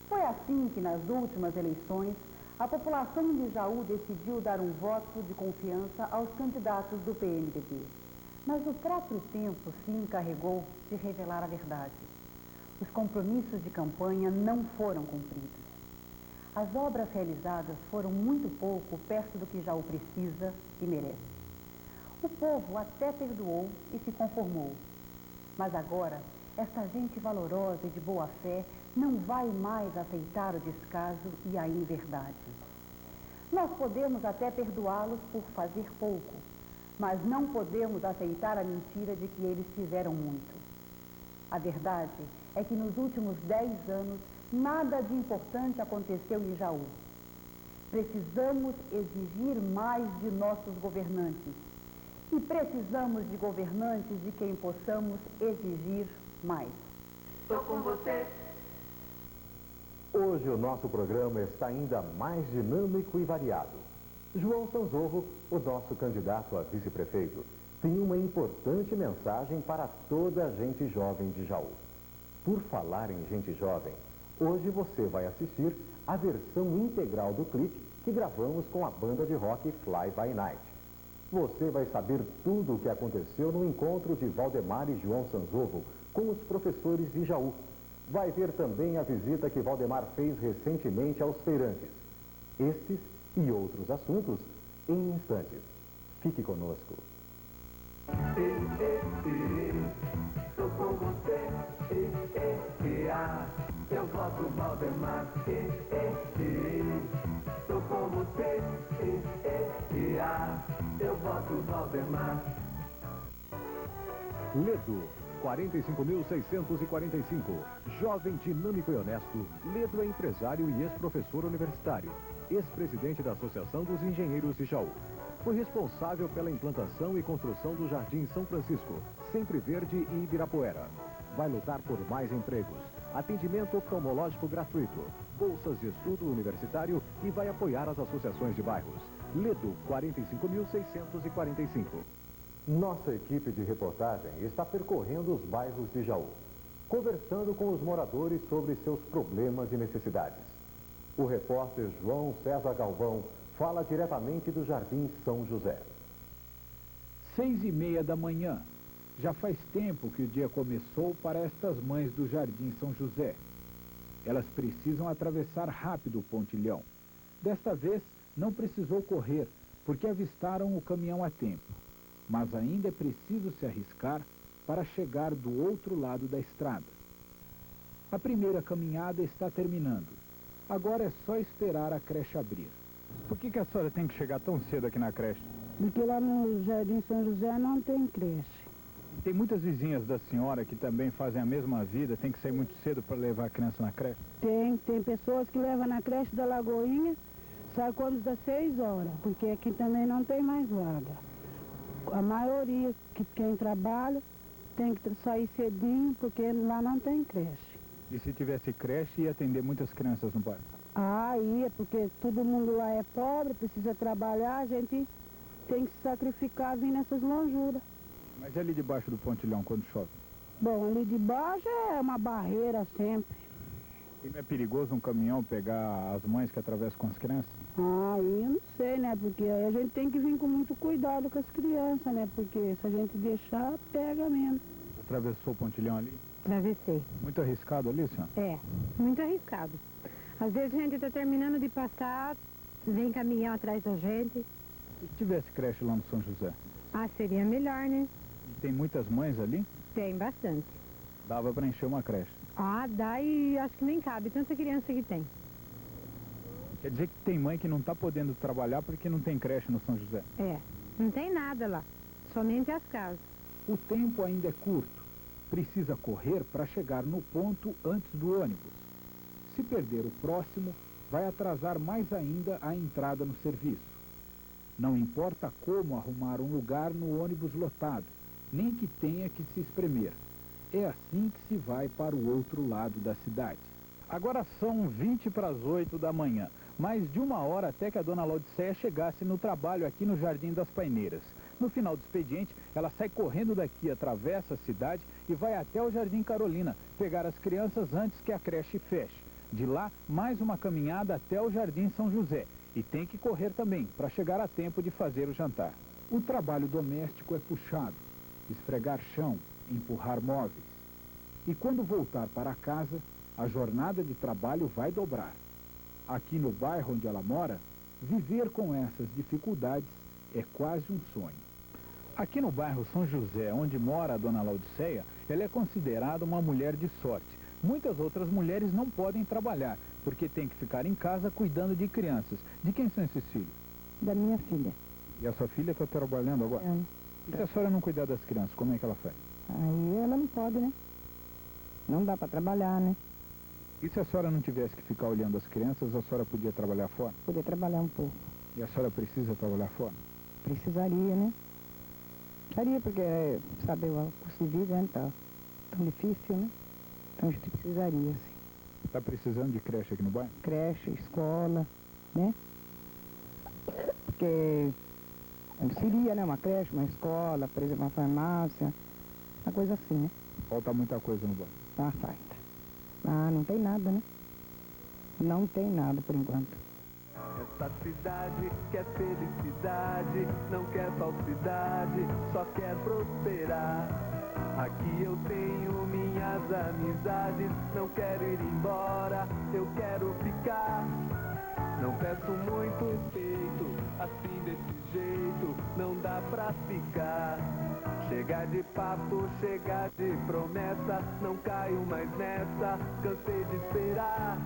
Foi assim que, nas últimas eleições, a população de Jaú decidiu dar um voto de confiança aos candidatos do PMDB. Mas o próprio tempo se encarregou de revelar a verdade. Os compromissos de campanha não foram cumpridos. As obras realizadas foram muito pouco perto do que Jaú precisa e merece. O povo até perdoou e se conformou. Mas agora, esta gente valorosa e de boa fé não vai mais aceitar o descaso e a inverdade. Nós podemos até perdoá-los por fazer pouco, mas não podemos aceitar a mentira de que eles fizeram muito. A verdade é que nos últimos 10 anos, nada de importante aconteceu em Jaú. Precisamos exigir mais de nossos governantes. E precisamos de governantes de quem possamos exigir mais. Estou com você. Hoje o nosso programa está ainda mais dinâmico e variado. João Sanzorro, o nosso candidato a vice-prefeito, tem uma importante mensagem para toda a gente jovem de Jaú. Por falar em gente jovem, hoje você vai assistir a versão integral do clipe que gravamos com a banda de rock Fly By Night. Você vai saber tudo o que aconteceu no encontro de Valdemar e João Sanzorro com os professores de Jaú. Vai ver também a visita que Valdemar fez recentemente aos feirantes. Estes e outros assuntos em instantes. Fique conosco. Estou com você, eu voto Valdemar, estou com você, eu voto Valdemar. Ledo, 45.645. Jovem, dinâmico e honesto, Ledo é empresário e ex-professor universitário, ex-presidente da Associação dos Engenheiros de Jaú. Foi responsável pela implantação e construção do Jardim São Francisco, Sempre Verde e Ibirapuera. Vai lutar por mais empregos, atendimento oftalmológico gratuito, bolsas de estudo universitário e vai apoiar as associações de bairros. Ledo, 45.645. Nossa equipe de reportagem está percorrendo os bairros de Jaú, conversando com os moradores sobre seus problemas e necessidades. O repórter João César Galvão fala diretamente do Jardim São José. 6h30 da manhã. Já faz tempo que o dia começou para estas mães do Jardim São José. Elas precisam atravessar rápido o pontilhão. Desta vez, não precisou correr, porque avistaram o caminhão a tempo. Mas ainda é preciso se arriscar para chegar do outro lado da estrada. A primeira caminhada está terminando. Agora é só esperar a creche abrir. Por que a senhora tem que chegar tão cedo aqui na creche? Porque lá no Jardim São José não tem creche. Tem muitas vizinhas da senhora que também fazem a mesma vida, tem que sair muito cedo para levar a criança na creche? Tem pessoas que levam na creche da Lagoinha, sai quando dá 6 horas, porque aqui também não tem mais vaga. A maioria, quem trabalha, tem que sair cedinho, porque lá não tem creche. E se tivesse creche, ia atender muitas crianças no bairro? Ah, ia, porque todo mundo lá é pobre, precisa trabalhar, a gente tem que se sacrificar, vir nessas lonjuras. Mas e ali debaixo do pontilhão, quando chove? Bom, ali debaixo é uma barreira sempre. E não é perigoso um caminhão pegar as mães que atravessam com as crianças? Ah, eu não sei, né? Porque aí a gente tem que vir com muito cuidado com as crianças, né? Porque se a gente deixar, pega mesmo. Você atravessou o pontilhão ali? Travessei. Muito arriscado ali, senhora? É, muito arriscado. Às vezes a gente está terminando de passar, vem caminhão atrás da gente. E se tivesse creche lá no São José? Ah, seria melhor, né? E tem muitas mães ali? Tem bastante. Dava para encher uma creche. Ah, dá e acho que nem cabe, tanta criança que tem. Quer dizer que tem mãe que não está podendo trabalhar porque não tem creche no São José? É, não tem nada lá, somente as casas. O tempo ainda é curto. Precisa correr para chegar no ponto antes do ônibus. Se perder o próximo, vai atrasar mais ainda a entrada no serviço. Não importa como arrumar um lugar no ônibus lotado, nem que tenha que se espremer. É assim que se vai para o outro lado da cidade. Agora são 20 para as 8 da manhã. Mais de 1 hora até que a dona Laodiceia chegasse no trabalho aqui no Jardim das Paineiras. No final do expediente, ela sai correndo daqui, atravessa a cidade e vai até o Jardim Carolina, pegar as crianças antes que a creche feche. De lá, mais uma caminhada até o Jardim São José. E tem que correr também, para chegar a tempo de fazer o jantar. O trabalho doméstico é puxado. Esfregar chão, empurrar móveis. E quando voltar para casa, a jornada de trabalho vai dobrar. Aqui no bairro onde ela mora, viver com essas dificuldades é quase um sonho. Aqui no bairro São José, onde mora a dona Laodiceia, ela é considerada uma mulher de sorte. Muitas outras mulheres não podem trabalhar, porque tem que ficar em casa cuidando de crianças. De quem são esses filhos? Da minha filha. E a sua filha está trabalhando agora? É. E se a senhora não cuidar das crianças, como é que ela faz? Aí ela não pode, né? Não dá para trabalhar, né? E se a senhora não tivesse que ficar olhando as crianças, a senhora podia trabalhar fora? Podia trabalhar um pouco. E a senhora precisa trabalhar fora? Precisaria, né? Precisaria, porque, sabe, o custo de vida, né, tá tão difícil, né? Então a gente precisaria, sim. Está precisando de creche aqui no bairro? Creche, escola, né? Porque seria, né, uma creche, uma escola, por exemplo, uma farmácia, uma coisa assim, né? Falta muita coisa no bairro. Ah, falta. Ah, não tem nada, né? Não tem nada por enquanto. Essa cidade quer felicidade, não quer falsidade, só quer prosperar. Aqui eu tenho minhas amizades, não quero ir embora, eu quero ficar. Não peço muito peito, assim desse jeito, não dá pra ficar. Chega de papo, chega de promessa, não caio mais nessa, cansei de esperar.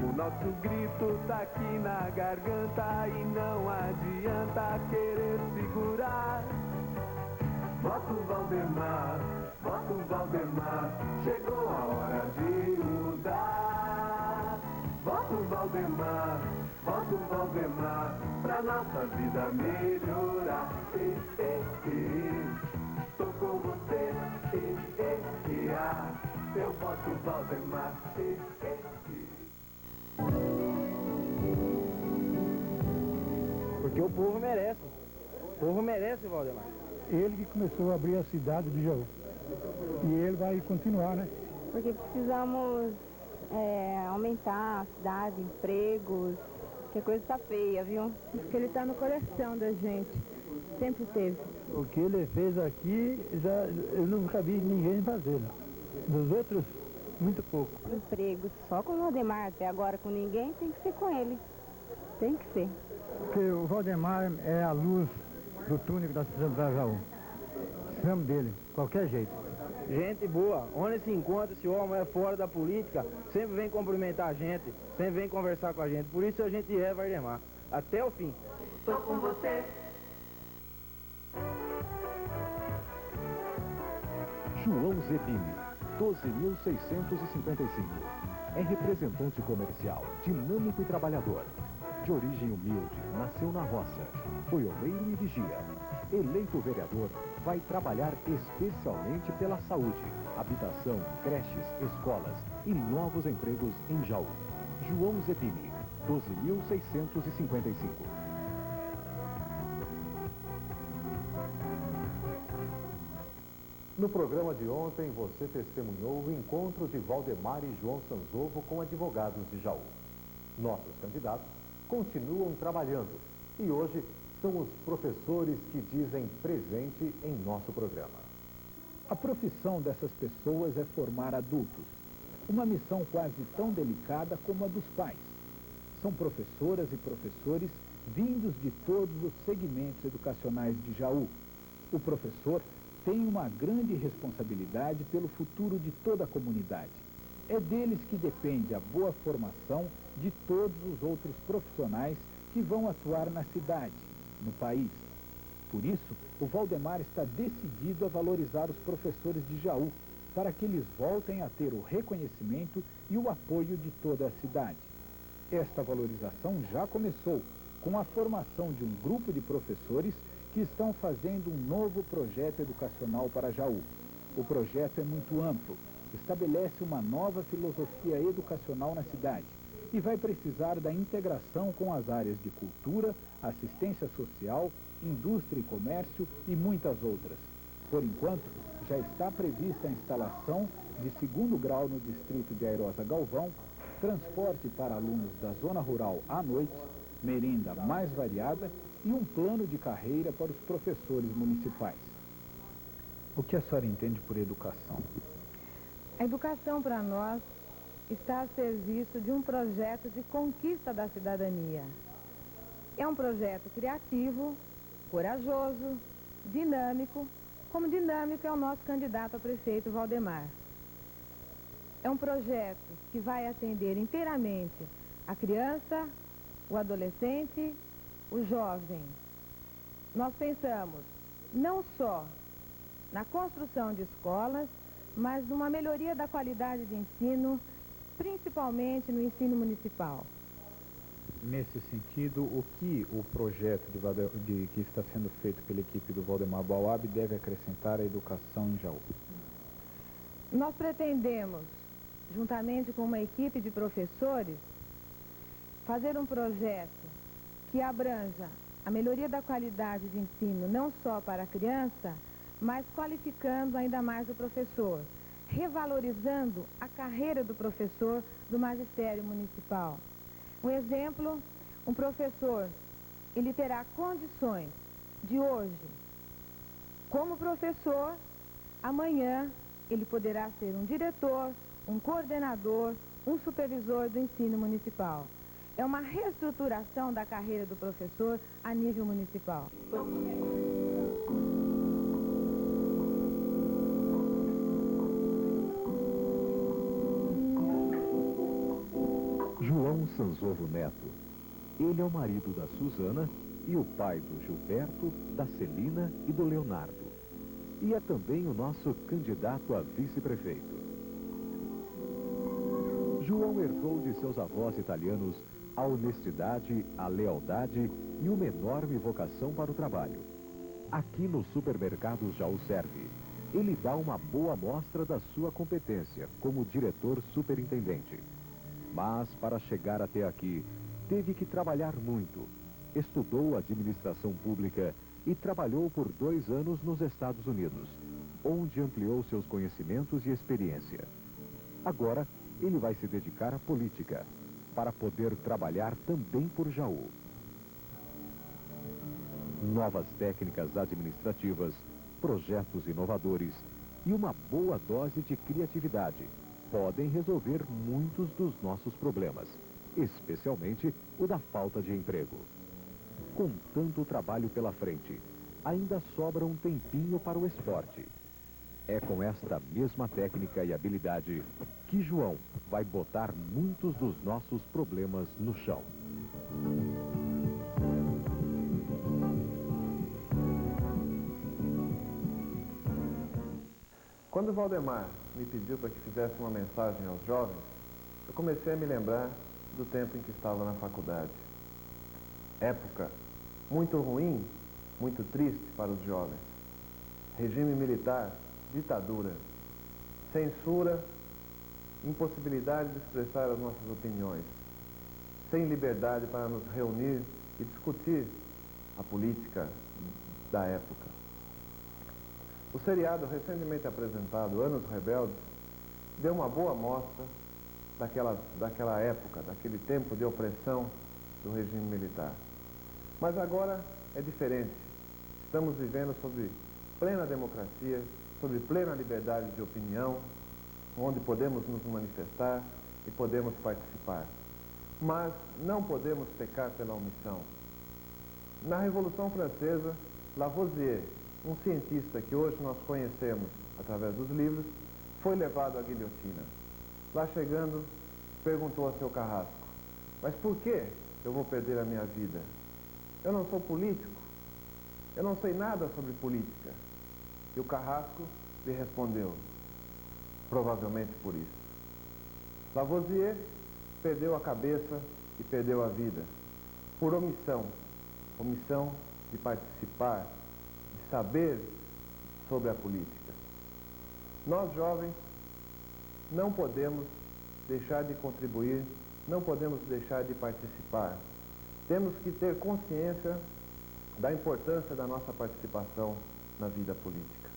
O nosso grito tá aqui na garganta e não adianta querer segurar. Voto Valdemar, chegou a hora de mudar. Voto Valdemar, pra nossa vida melhorar. Tô com você, eu voto Valdemar. Porque o povo merece. O povo merece, Valdemar. Ele que começou a abrir a cidade de Jaú. E ele vai continuar, né? Porque precisamos aumentar a cidade, empregos, que a coisa está feia, viu? Porque ele está no coração da gente. Sempre teve. O que ele fez aqui, eu nunca vi ninguém fazer, não. Dos outros, muito pouco. Empregos só com o Valdemar, até agora com ninguém, tem que ser com ele. Tem que ser. Porque o Valdemar é a luz do túnel que nós precisamos para Jaú. Precisamos dele, qualquer jeito. Gente boa, onde se encontra, esse homem é fora da política, sempre vem cumprimentar a gente, sempre vem conversar com a gente. Por isso a gente é Valdemar, até o fim. Tô com você. João Zebini, 12.655. É representante comercial, dinâmico e trabalhador. De origem humilde, nasceu na roça. Foi oleiro e vigia. Eleito vereador, vai trabalhar especialmente pela saúde, habitação, creches, escolas e novos empregos em Jaú. João Zebini, 12.655. No programa de ontem, você testemunhou o encontro de Valdemar e João Sanzovo com advogados de Jaú. Nossos candidatos continuam trabalhando e hoje são os professores que dizem presente em nosso programa. A profissão dessas pessoas é formar adultos, uma missão quase tão delicada como a dos pais. São São professoras e professores vindos de todos os segmentos educacionais de Jaú. O professor tem uma grande responsabilidade pelo futuro de toda a comunidade. É deles que depende a boa formação de todos os outros profissionais que vão atuar na cidade, no país. Por isso, o Valdemar está decidido a valorizar os professores de Jaú, para que eles voltem a ter o reconhecimento e o apoio de toda a cidade. Esta valorização já começou, com a formação de um grupo de professores que estão fazendo um novo projeto educacional para Jaú. O projeto é muito amplo, estabelece uma nova filosofia educacional na cidade e vai precisar da integração com as áreas de cultura, assistência social, indústria e comércio e muitas outras. Por enquanto, já está prevista a instalação de 2º grau no distrito de Airosa Galvão, transporte para alunos da zona rural à noite, merenda mais variada e um plano de carreira para os professores municipais. O que a senhora entende por educação? A educação para nós está a serviço de um projeto de conquista da cidadania. É um projeto criativo, corajoso, dinâmico, como dinâmico é o nosso candidato a prefeito Valdemar. É um projeto que vai atender inteiramente a criança, o adolescente, o jovem. Nós pensamos não só na construção de escolas, mas numa melhoria da qualidade de ensino, principalmente no ensino municipal. Nesse sentido, o que o projeto que está sendo feito pela equipe do Valdemar Bauab deve acrescentar à educação em Jaú? Nós pretendemos, juntamente com uma equipe de professores, fazer um projeto que abranja a melhoria da qualidade de ensino, não só para a criança, mas qualificando ainda mais o professor, revalorizando a carreira do professor do magistério municipal. Um exemplo, um professor, ele terá condições de hoje, como professor, amanhã ele poderá ser um diretor, um coordenador, um supervisor do ensino municipal. É uma reestruturação da carreira do professor a nível municipal. João Sanzovo Neto. Ele é o marido da Suzana e o pai do Gilberto, da Celina e do Leonardo. E é também o nosso candidato a vice-prefeito. João herdou de seus avós italianos a honestidade, a lealdade e uma enorme vocação para o trabalho. Aqui no supermercado Jaú Serve, ele dá uma boa amostra da sua competência como diretor superintendente. Mas, para chegar até aqui, teve que trabalhar muito. Estudou administração pública e trabalhou por 2 anos nos Estados Unidos, onde ampliou seus conhecimentos e experiência. Agora, ele vai se dedicar à política, para poder trabalhar também por Jaú. Novas técnicas administrativas, projetos inovadores e uma boa dose de criatividade podem resolver muitos dos nossos problemas, especialmente o da falta de emprego. Com tanto trabalho pela frente, ainda sobra um tempinho para o esporte. É com esta mesma técnica e habilidade que João vai botar muitos dos nossos problemas no chão. Quando o Valdemar me pediu para que fizesse uma mensagem aos jovens, eu comecei a me lembrar do tempo em que estava na faculdade. Época muito ruim, muito triste para os jovens. Regime militar, ditadura, censura, impossibilidade de expressar as nossas opiniões, sem liberdade para nos reunir e discutir a política da época. O seriado recentemente apresentado, Anos Rebeldes, deu uma boa amostra daquela época, daquele tempo de opressão do regime militar. Mas agora é diferente. Estamos vivendo sob plena democracia, sob plena liberdade de opinião, onde podemos nos manifestar e podemos participar. mas não podemos pecar pela omissão. Na Revolução Francesa, Lavoisier, um cientista que hoje nós conhecemos através dos livros, foi levado à guilhotina. Lá chegando, perguntou a seu carrasco: mas por que eu vou perder a minha vida? Eu não sou político, eu não sei nada sobre política. E o carrasco lhe respondeu: provavelmente por isso. Lavoisier perdeu a cabeça e perdeu a vida por omissão de participar, de saber sobre a política. Nós, jovens, não podemos deixar de contribuir, não podemos deixar de participar. Temos que ter consciência da importância da nossa participação na vida política.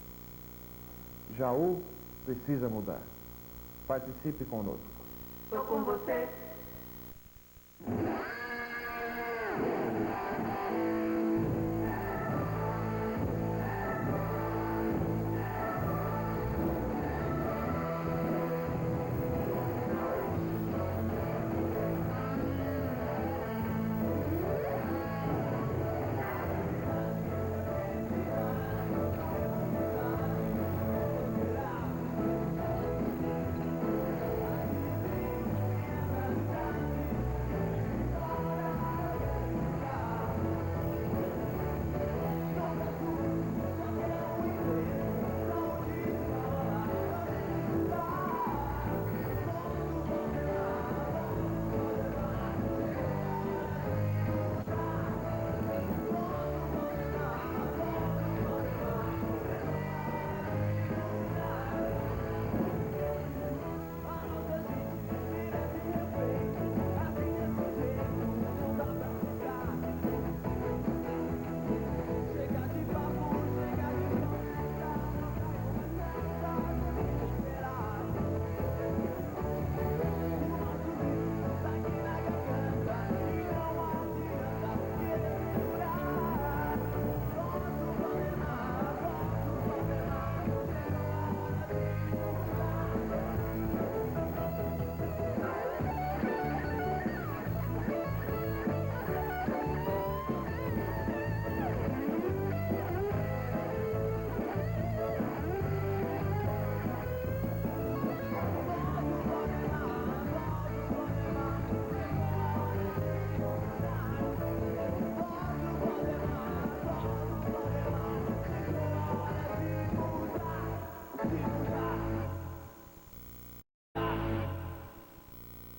Jaú precisa mudar. Participe conosco. Estou com você.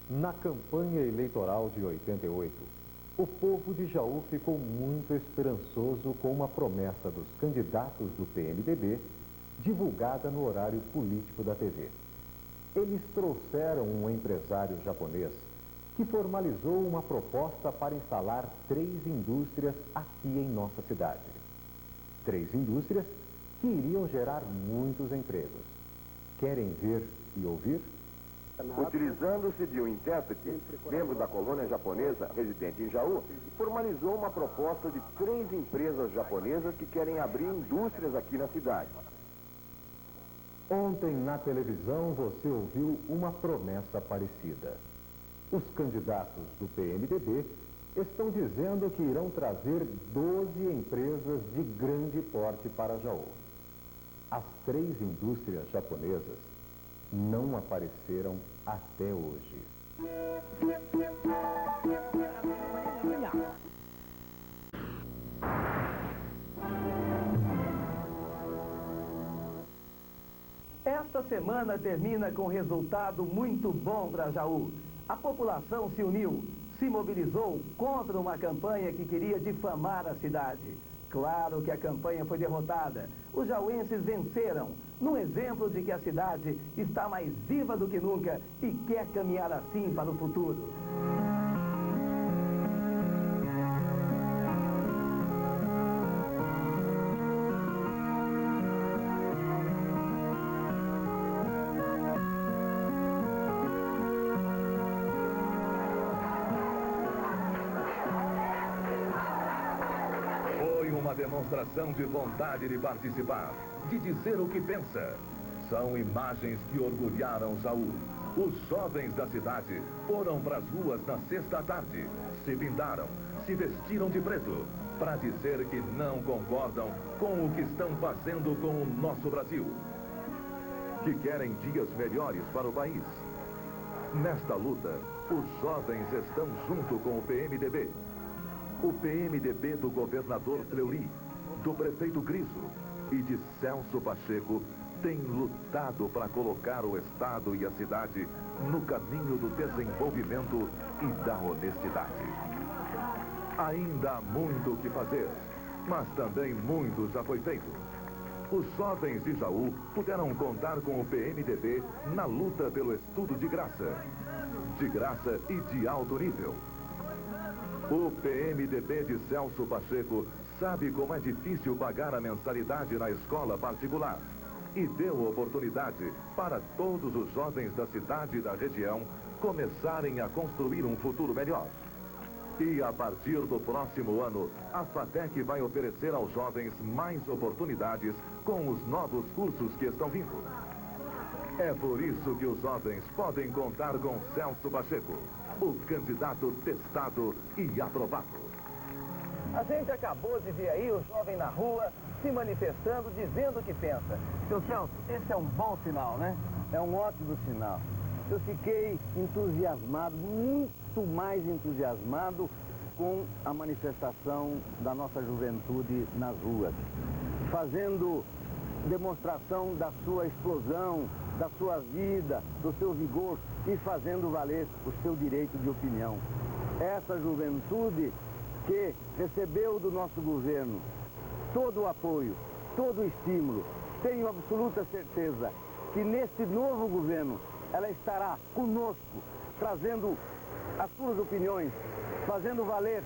Na campanha eleitoral de 88, o povo de Jaú ficou muito esperançoso com uma promessa dos candidatos do PMDB, divulgada no horário político da TV. Eles trouxeram um empresário japonês que formalizou uma proposta para instalar 3 indústrias aqui em nossa cidade. 3 indústrias que iriam gerar muitos empregos. Querem ver e ouvir? Utilizando-se de um intérprete, membro da colônia japonesa residente em Jaú, formalizou uma proposta de 3 empresas japonesas que querem abrir indústrias aqui na cidade. Ontem na televisão você ouviu uma promessa parecida. Os candidatos do PMDB estão dizendo que irão trazer 12 empresas de grande porte para Jaú. As 3 indústrias japonesas não apareceram até hoje. Esta semana termina com resultado muito bom para Jaú. A população se uniu, se mobilizou contra uma campanha que queria difamar a cidade. Claro que a campanha foi derrotada. Os jauenses venceram, num exemplo de que a cidade está mais viva do que nunca e quer caminhar assim para o futuro. Uma demonstração de vontade de participar, de dizer o que pensa. São imagens que orgulharam Jaú. Os jovens da cidade foram para as ruas na sexta à tarde, se pintaram, se vestiram de preto, para dizer que não concordam com o que estão fazendo com o nosso Brasil, que querem dias melhores para o país. Nesta luta, os jovens estão junto com o PMDB. O PMDB do governador Fleury, do prefeito Griso e de Celso Pacheco tem lutado para colocar o Estado e a cidade no caminho do desenvolvimento e da honestidade. Ainda há muito o que fazer, mas também muito já foi feito. Os jovens de Jaú puderam contar com o PMDB na luta pelo estudo de graça e de alto nível. O PMDB de Celso Pacheco sabe como é difícil pagar a mensalidade na escola particular e deu oportunidade para todos os jovens da cidade e da região começarem a construir um futuro melhor. E a partir do próximo ano, a FATEC vai oferecer aos jovens mais oportunidades com os novos cursos que estão vindo. É por isso que os jovens podem contar com Celso Pacheco, o candidato testado e aprovado. A gente acabou de ver aí o jovem na rua se manifestando, dizendo o que pensa. Seu Celso, esse é um bom sinal, né? É um ótimo sinal. Eu fiquei entusiasmado, muito mais entusiasmado com a manifestação da nossa juventude nas ruas, fazendo demonstração da sua explosão, da sua vida, do seu vigor e fazendo valer o seu direito de opinião. Essa juventude que recebeu do nosso governo todo o apoio, todo o estímulo, tenho absoluta certeza que neste novo governo ela estará conosco, trazendo as suas opiniões, fazendo valer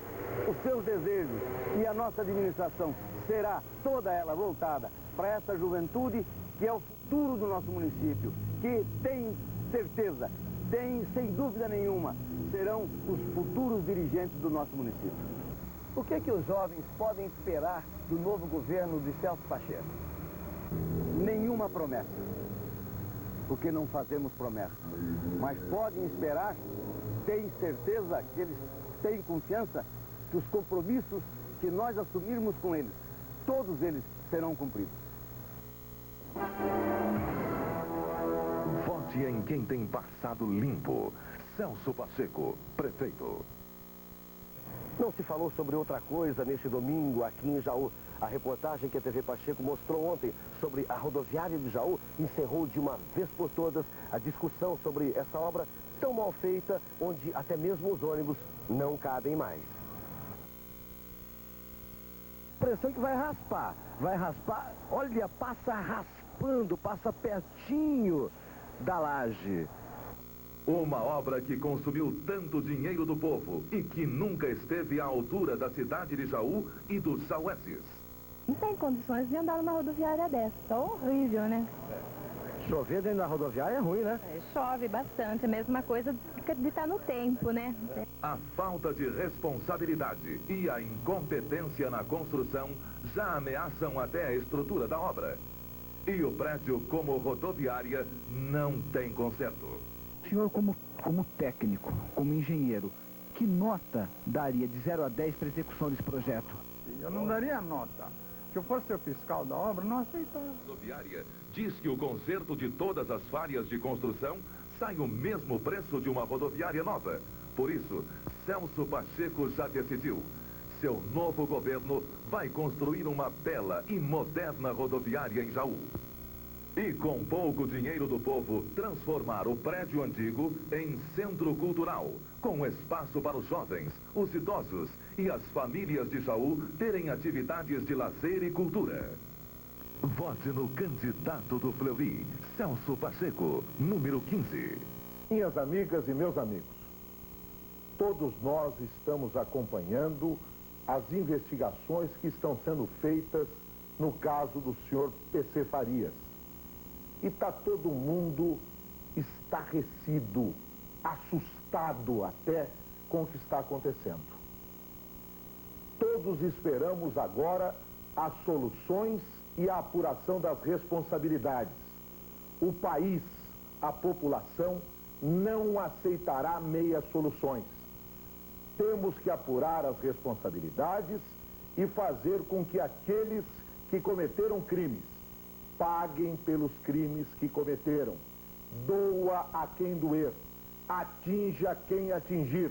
os seus desejos, e a nossa administração será toda ela voltada para essa juventude que é o futuro do nosso município, que tem certeza, sem dúvida nenhuma, serão os futuros dirigentes do nosso município. O que os jovens podem esperar do novo governo de Celso Pacheco? Nenhuma promessa, porque não fazemos promessas, mas podem esperar, têm certeza que eles têm confiança que os compromissos que nós assumirmos com eles, todos eles serão cumpridos. Vote em quem tem passado limpo. Celso Pacheco, prefeito. Não se falou sobre outra coisa neste domingo aqui em Jaú. A reportagem que a TV Pacheco mostrou ontem sobre a rodoviária de Jaú encerrou de uma vez por todas a discussão sobre essa obra tão mal feita, onde até mesmo os ônibus não cabem mais. Impressão que vai raspar, olha, passa raspando, passa pertinho da laje. Uma obra que consumiu tanto dinheiro do povo e que nunca esteve à altura da cidade de Jaú e dos jauenses. Não tem condições de andar numa rodoviária dessa, tá horrível, né? Chover dentro da rodoviária é ruim, né? Chove bastante, é a mesma coisa de estar no tempo, né? A falta de responsabilidade e a incompetência na construção já ameaçam até a estrutura da obra. E o prédio, como rodoviária, não tem conserto. O senhor, como técnico, como engenheiro, que nota daria de 0 a 10 para a execução desse projeto? Eu não daria nota. Se eu fosse o fiscal da obra, não aceitava. A rodoviária diz que o conserto de todas as falhas de construção sai o mesmo preço de uma rodoviária nova. Por isso, Celso Pacheco já decidiu. Seu novo governo vai construir uma bela e moderna rodoviária em Jaú. E com pouco dinheiro do povo, transformar o prédio antigo em centro cultural, com espaço para os jovens, os idosos e as famílias de Jaú terem atividades de lazer e cultura. Vote no candidato do Fleury, Celso Pacheco, número 15. Minhas amigas e meus amigos, todos nós estamos acompanhando as investigações que estão sendo feitas no caso do senhor PC Farias. E está todo mundo estarrecido, assustado até com o que está acontecendo. Todos esperamos agora as soluções e a apuração das responsabilidades. O país, a população, não aceitará meias soluções. Temos que apurar as responsabilidades e fazer com que aqueles que cometeram crimes paguem pelos crimes que cometeram. Doa a quem doer, atinja quem atingir.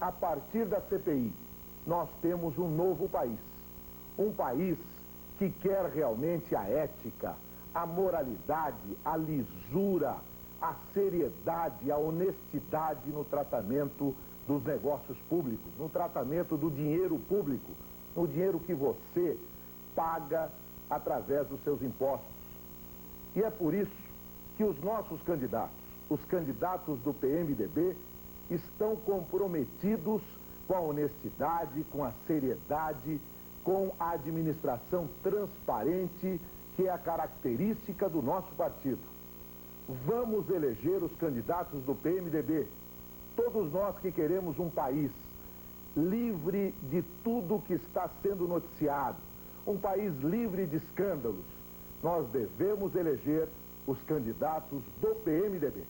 A partir da CPI, nós temos um novo país. Um país que quer realmente a ética, a moralidade, a lisura, a seriedade, a honestidade no tratamento dos negócios públicos, no tratamento do dinheiro público, no dinheiro que você paga através dos seus impostos. E é por isso que os nossos candidatos, os candidatos do PMDB, estão comprometidos com a honestidade, com a seriedade, com a administração transparente, que é a característica do nosso partido. Vamos eleger os candidatos do PMDB, todos nós que queremos um país livre de tudo que está sendo noticiado, um país livre de escândalos. Nós devemos eleger os candidatos do PMDB.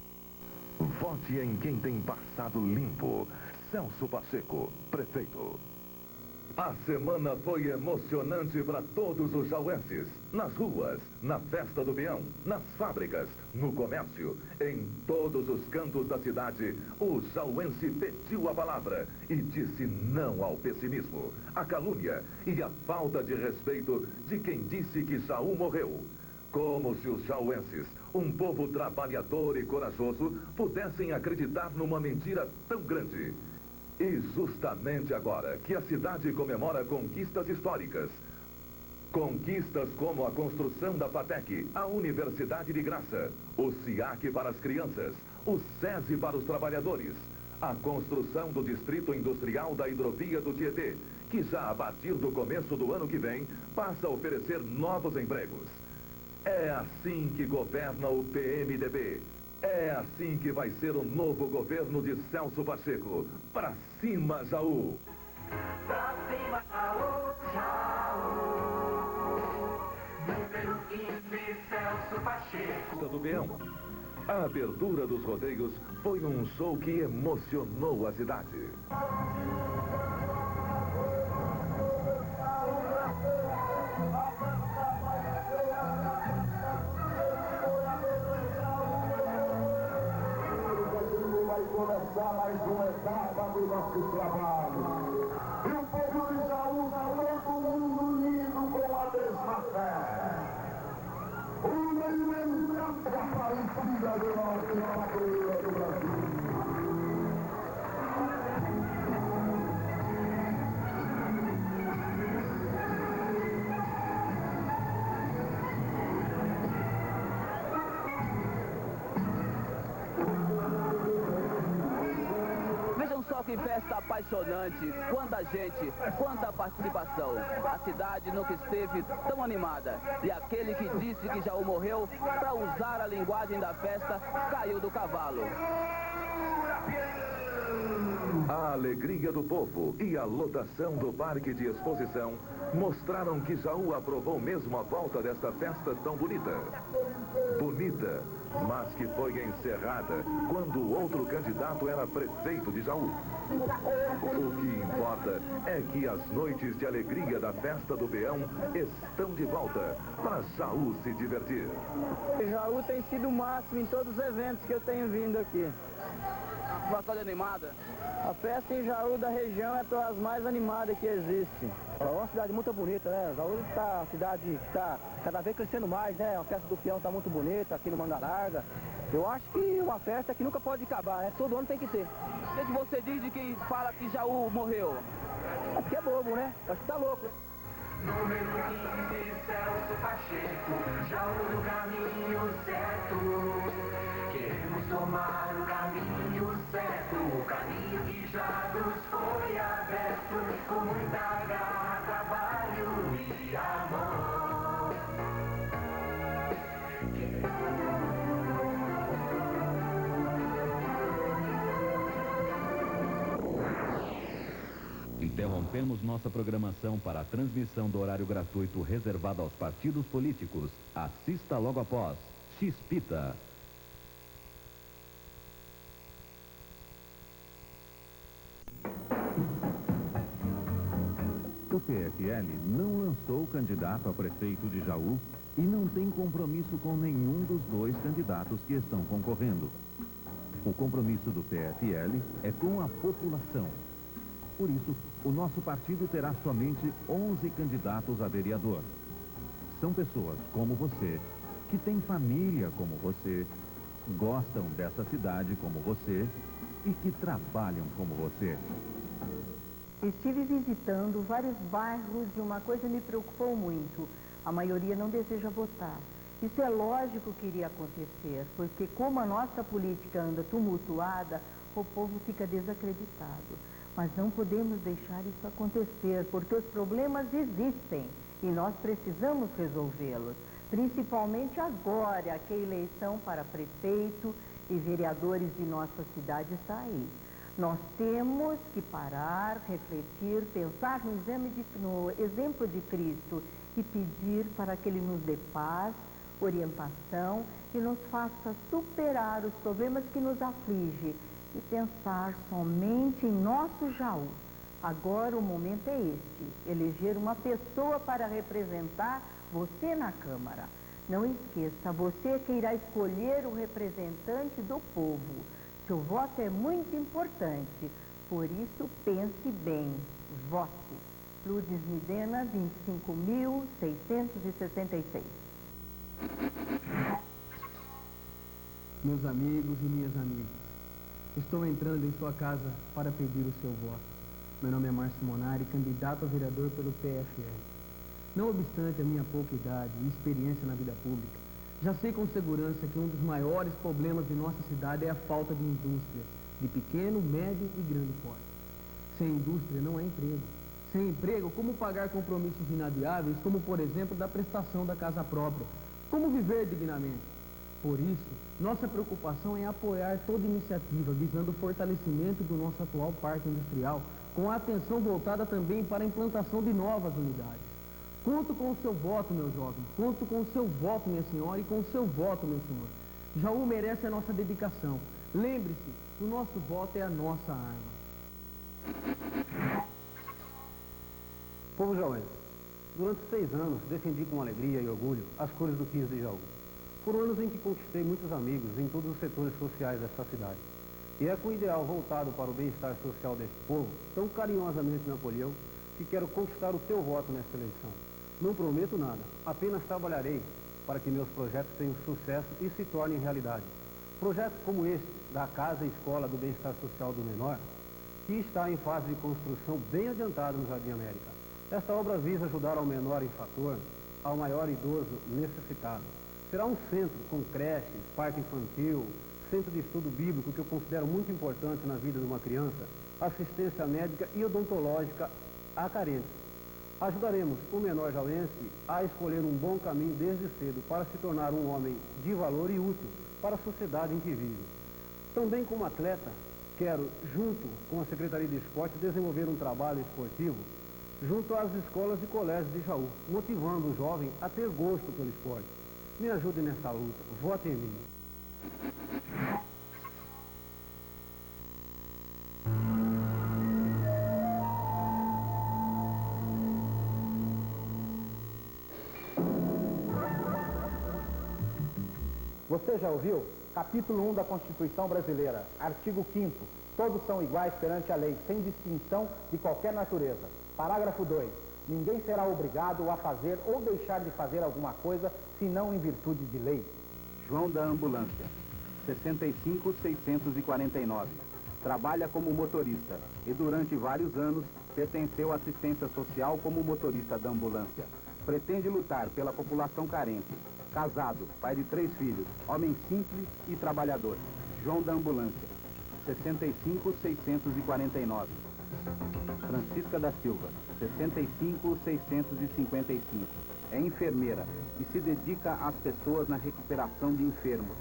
Vote em quem tem passado limpo. Celso Pacheco, prefeito. A semana foi emocionante para todos os jauenses. Nas ruas, na festa do peão, nas fábricas, no comércio, em todos os cantos da cidade, o jauense pediu a palavra e disse não ao pessimismo, à calúnia e à falta de respeito de quem disse que Jaú morreu. Como se os jauenses, um povo trabalhador e corajoso, pudessem acreditar numa mentira tão grande. E justamente agora que a cidade comemora conquistas históricas, conquistas como a construção da FATEC, a Universidade de Graça, o SIAC para as crianças, o SESI para os trabalhadores, a construção do Distrito Industrial da Hidrovia do Tietê, que já a partir do começo do ano que vem passa a oferecer novos empregos. É assim que governa o PMDB. É assim que vai ser o novo governo de Celso Pacheco. Pra cima, Jaú! Pra cima, Jaú, Jaú. Número 15, Celso Pacheco. Do Peão. A abertura dos rodeios foi um show que emocionou a cidade. Começar mais uma etapa do nosso trabalho. E o povo de Jaú vai todo mundo unido com a mesma fé. Uma imensa parecida do nosso trabalho do Brasil. Que festa apaixonante, quanta gente, quanta participação. A cidade nunca esteve tão animada. E aquele que disse que Jaú morreu, para usar a linguagem da festa, caiu do cavalo. A alegria do povo e a lotação do parque de exposição mostraram que Jaú aprovou mesmo a volta desta festa tão bonita. Bonita, mas que foi encerrada quando o outro candidato era prefeito de Jaú. O que importa é que as noites de alegria da festa do peão estão de volta para Jaú se divertir. Jaú tem sido o máximo em todos os eventos que eu tenho vindo aqui. Bastante animada. A festa em Jaú da região é das mais animadas que existe. É uma cidade muito bonita, né? Jaú está uma cidade que está cada vez crescendo mais, né? A festa do peão está muito bonita aqui no Manga Larga. Eu acho que uma festa que nunca pode acabar, né? Todo ano tem que ter. O que você diz de quem fala que Jaú morreu? É porque é bobo, né? Acho que tá louco. Número 15, Celso Pacheco, Jaú no caminho certo. Queremos tomar o caminho certo, o caminho que já nos foi aberto, com muita garra, trabalho e amor. Interrompemos nossa programação para a transmissão do horário gratuito reservado aos partidos políticos. Assista logo após X-Pita. PFL não lançou candidato a prefeito de Jaú e não tem compromisso com nenhum dos dois candidatos que estão concorrendo. O compromisso do PFL é com a população. Por isso, o nosso partido terá somente 11 candidatos a vereador. São pessoas como você, que têm família como você, gostam dessa cidade como você e que trabalham como você. Estive visitando vários bairros e uma coisa me preocupou muito. A maioria não deseja votar. Isso é lógico que iria acontecer, porque como a nossa política anda tumultuada, o povo fica desacreditado. Mas não podemos deixar isso acontecer, porque os problemas existem e nós precisamos resolvê-los. Principalmente agora que a eleição para prefeito e vereadores de nossa cidade está aí. Nós temos que parar, refletir, pensar no exemplo de Cristo e pedir para que Ele nos dê paz, orientação e nos faça superar os problemas que nos afligem e pensar somente em nosso Jaú. Agora o momento é este, eleger uma pessoa para representar você na Câmara. Não esqueça, você que irá escolher o representante do povo. Seu voto é muito importante, por isso pense bem, vote. Lourdes Midena, 25.666. Meus amigos e minhas amigas, estou entrando em sua casa para pedir o seu voto. Meu nome é Márcio Monari, candidato a vereador pelo PFL. Não obstante a minha pouca idade e experiência na vida pública, já sei com segurança que um dos maiores problemas de nossa cidade é a falta de indústria, de pequeno, médio e grande porte. Sem indústria não há emprego. Sem emprego, como pagar compromissos inadiáveis, como por exemplo da prestação da casa própria? Como viver dignamente? Por isso, nossa preocupação é apoiar toda iniciativa visando o fortalecimento do nosso atual parque industrial, com a atenção voltada também para a implantação de novas unidades. Conto com o seu voto, meu jovem. Conto com o seu voto, minha senhora, e com o seu voto, meu senhor. Jaú merece a nossa dedicação. Lembre-se, o nosso voto é a nossa arma. Povo jauense, durante 6 anos defendi com alegria e orgulho as cores do 15 de Jaú. Foram anos em que conquistei muitos amigos em todos os setores sociais desta cidade. E é com o ideal voltado para o bem-estar social deste povo, tão carinhosamente me acolheu, que quero conquistar o teu voto nesta eleição. Não prometo nada, apenas trabalharei para que meus projetos tenham sucesso e se tornem realidade. Projetos como este, da Casa e Escola do Bem-Estar Social do Menor, que está em fase de construção bem adiantada no Jardim América. Esta obra visa ajudar ao menor infrator, ao maior idoso necessitado. Será um centro com creches, parque infantil, centro de estudo bíblico, que eu considero muito importante na vida de uma criança, assistência médica e odontológica a carentes. Ajudaremos o menor jauense a escolher um bom caminho desde cedo para se tornar um homem de valor e útil para a sociedade em que vive. Também como atleta, quero, junto com a Secretaria de Esporte, desenvolver um trabalho esportivo junto às escolas e colégios de Jaú, motivando o jovem a ter gosto pelo esporte. Me ajude nessa luta, vote em mim. Você já ouviu? Capítulo 1 da Constituição Brasileira, artigo 5º. Todos são iguais perante a lei, sem distinção de qualquer natureza. Parágrafo 2. Ninguém será obrigado a fazer ou deixar de fazer alguma coisa, senão em virtude de lei. João da Ambulância, 65.649. Trabalha como motorista e durante vários anos pertenceu à assistência social como motorista da ambulância. Pretende lutar pela população carente. Casado, pai de 3 filhos, homem simples e trabalhador. João da Ambulância, 65.649. Francisca da Silva, 65.655. É enfermeira e se dedica às pessoas na recuperação de enfermos.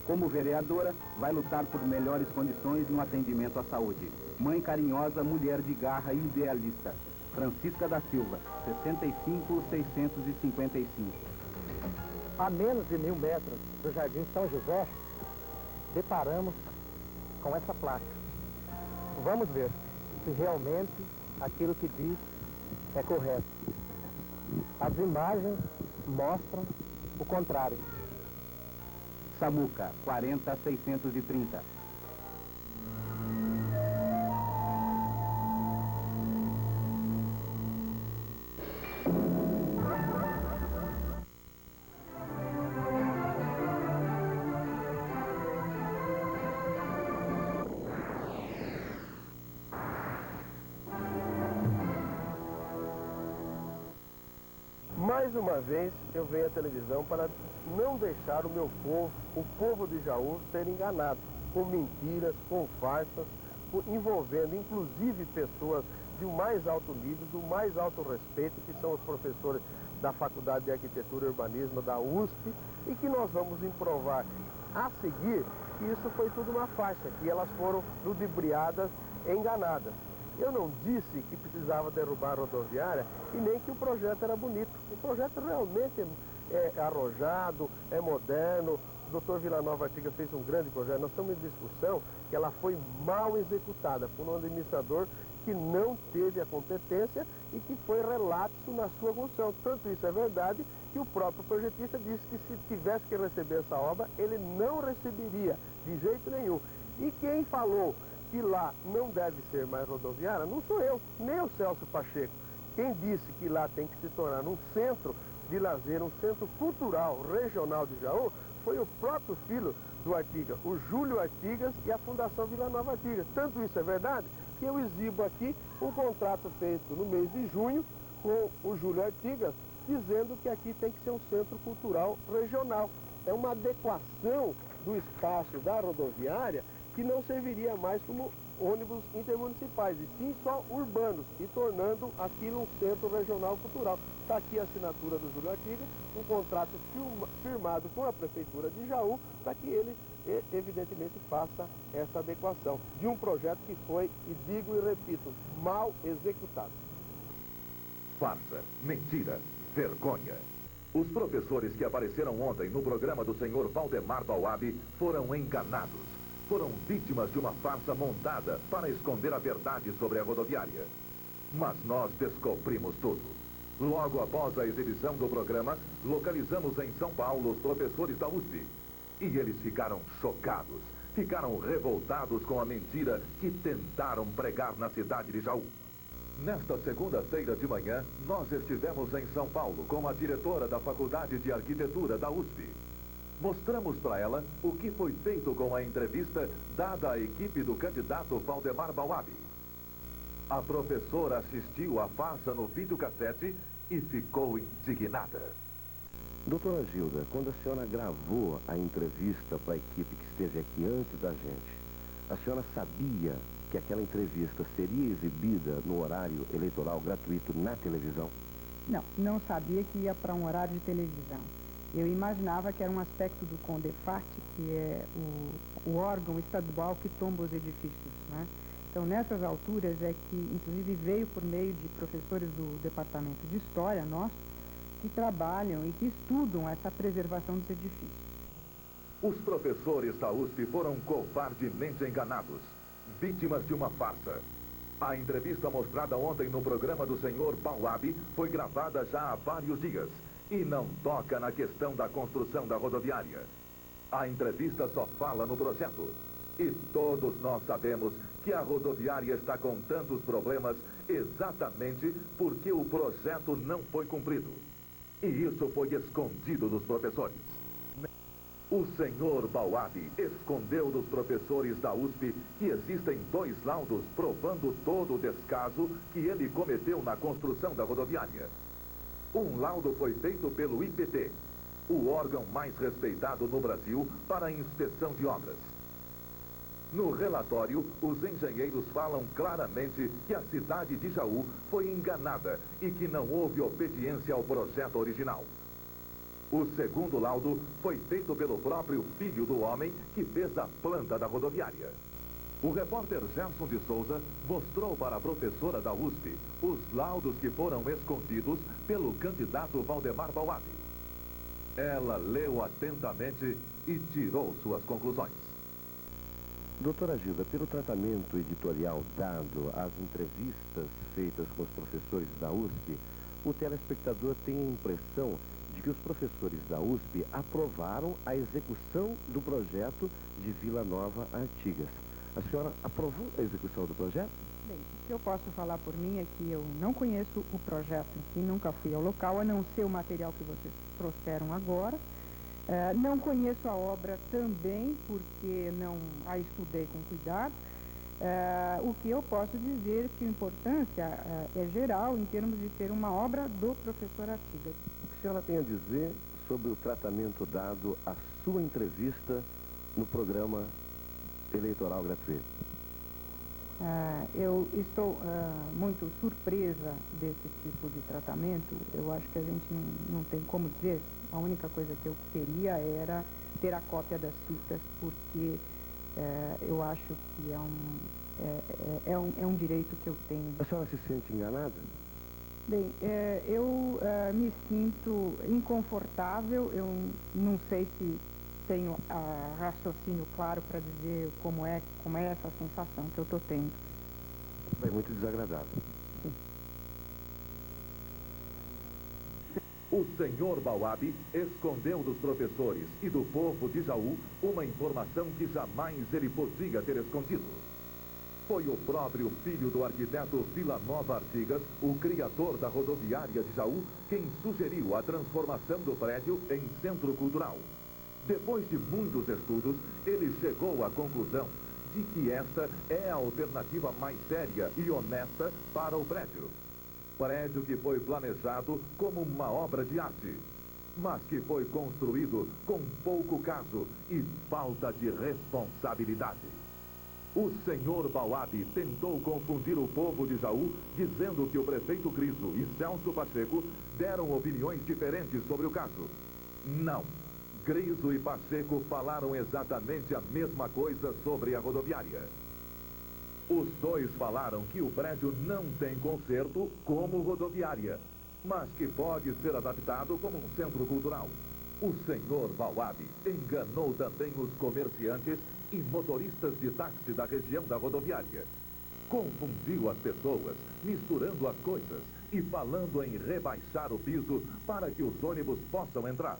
Como vereadora, vai lutar por melhores condições no atendimento à saúde. Mãe carinhosa, mulher de garra e idealista. Francisca da Silva, 65.655. A menos de 1.000 metros do Jardim São José, deparamos com essa placa. Vamos ver se realmente aquilo que diz é correto. As imagens mostram o contrário. Samuca, 40.630. Mais uma vez eu venho à televisão para não deixar o meu povo, o povo de Jaú, ser enganado com mentiras, com farsas, envolvendo inclusive pessoas do mais alto nível, do mais alto respeito, que são os professores da Faculdade de Arquitetura e Urbanismo da USP, e que nós vamos improvar a seguir que isso foi tudo uma farsa, que elas foram ludibriadas, enganadas. Eu não disse que precisava derrubar a rodoviária e nem que o projeto era bonito. O projeto realmente é arrojado, é moderno. O doutor Villanova Artigas fez um grande projeto. Nós estamos em discussão que ela foi mal executada por um administrador que não teve a competência e que foi relapso na sua função. Tanto isso é verdade que o próprio projetista disse que se tivesse que receber essa obra, ele não receberia de jeito nenhum. E quem falou que lá não deve ser mais rodoviária, não sou eu, nem o Celso Pacheco. Quem disse que lá tem que se tornar um centro de lazer, um centro cultural regional de Jaú, foi o próprio filho do Artigas, o Júlio Artigas, e a Fundação Villanova Artigas. Tanto isso é verdade que eu exibo aqui um contrato feito no mês de junho com o Júlio Artigas, dizendo que aqui tem que ser um centro cultural regional. É uma adequação do espaço da rodoviária que não serviria mais como ônibus intermunicipais, e sim só urbanos, e tornando aquilo um centro regional cultural. Está aqui a assinatura do Júlio Artigas, um contrato firmado com a Prefeitura de Jaú, para que ele, evidentemente, faça essa adequação de um projeto que foi, e digo e repito, mal executado. Farsa, mentira, vergonha. Os professores que apareceram ontem no programa do senhor Valdemar Bauab foram enganados. Foram vítimas de uma farsa montada para esconder a verdade sobre a rodoviária. Mas nós descobrimos tudo. Logo após a exibição do programa, localizamos em São Paulo os professores da USP. E eles ficaram chocados, ficaram revoltados com a mentira que tentaram pregar na cidade de Jaú. Nesta segunda-feira de manhã, nós estivemos em São Paulo com a diretora da Faculdade de Arquitetura da USP. Mostramos para ela o que foi feito com a entrevista dada à equipe do candidato Valdemar Bauab. A professora assistiu à farsa no videocassete e ficou indignada. Doutora Gilda, quando a senhora gravou a entrevista para a equipe que esteve aqui antes da gente, a senhora sabia que aquela entrevista seria exibida no horário eleitoral gratuito na televisão? Não, não sabia que ia para um horário de televisão. Eu imaginava que era um aspecto do CONDEFAT, que é o órgão estadual que tomba os edifícios, né? Então, nessas alturas é que, inclusive, veio por meio de professores do Departamento de História, nosso, que trabalham e que estudam essa preservação dos edifícios. Os professores da USP foram covardemente enganados, vítimas de uma farsa. A entrevista mostrada ontem no programa do senhor Bauab foi gravada já há vários dias e não toca na questão da construção da rodoviária. A entrevista só fala no projeto. E todos nós sabemos que a rodoviária está com tantos problemas exatamente porque o projeto não foi cumprido. E isso foi escondido dos professores. O senhor Bauab escondeu dos professores da USP que existem 2 laudos provando todo o descaso que ele cometeu na construção da rodoviária. Um laudo foi feito pelo IPT, o órgão mais respeitado no Brasil para a inspeção de obras. No relatório, os engenheiros falam claramente que a cidade de Jaú foi enganada e que não houve obediência ao projeto original. O segundo laudo foi feito pelo próprio filho do homem que fez a planta da rodoviária. O repórter Gerson de Souza mostrou para a professora da USP os laudos que foram escondidos pelo candidato Valdemar Bauab. Ela leu atentamente e tirou suas conclusões. Doutora Gilda, pelo tratamento editorial dado às entrevistas feitas com os professores da USP, o telespectador tem a impressão de que os professores da USP aprovaram a execução do projeto de Vila Nova Artigas. A senhora aprovou a execução do projeto? Bem, o que eu posso falar por mim é que eu não conheço o projeto em si, nunca fui ao local, a não ser o material que vocês trouxeram agora. Não conheço a obra também, porque não a estudei com cuidado. O que eu posso dizer é que a importância é geral em termos de ser uma obra do professor Artigas. O que a senhora tem a dizer sobre o tratamento dado à sua entrevista no programa eleitoral gratuito? Eu estou muito surpresa desse tipo de tratamento. Eu acho que a gente não tem como dizer. A única coisa que eu queria era ter a cópia das fitas, porque eu acho que é um direito que eu tenho. A senhora se sente enganada? Bem, eu me sinto inconfortável. Eu não sei se tenho raciocínio claro para dizer como é essa sensação que eu estou tendo. É muito desagradável. Sim. O senhor Bauab escondeu dos professores e do povo de Jaú uma informação que jamais ele podia ter escondido. Foi o próprio filho do arquiteto Vila Nova Artigas, o criador da rodoviária de Jaú, quem sugeriu a transformação do prédio em centro cultural. Depois de muitos estudos, ele chegou à conclusão de que esta é a alternativa mais séria e honesta para o prédio. Prédio que foi planejado como uma obra de arte, mas que foi construído com pouco caso e falta de responsabilidade. O senhor Bauab tentou confundir o povo de Jaú, dizendo que o prefeito Griso e Celso Pacheco deram opiniões diferentes sobre o caso. Não. Griso e Pacheco falaram exatamente a mesma coisa sobre a rodoviária. Os dois falaram que o prédio não tem conserto como rodoviária, mas que pode ser adaptado como um centro cultural. O senhor Bauab enganou também os comerciantes e motoristas de táxi da região da rodoviária. Confundiu as pessoas, misturando as coisas e falando em rebaixar o piso para que os ônibus possam entrar.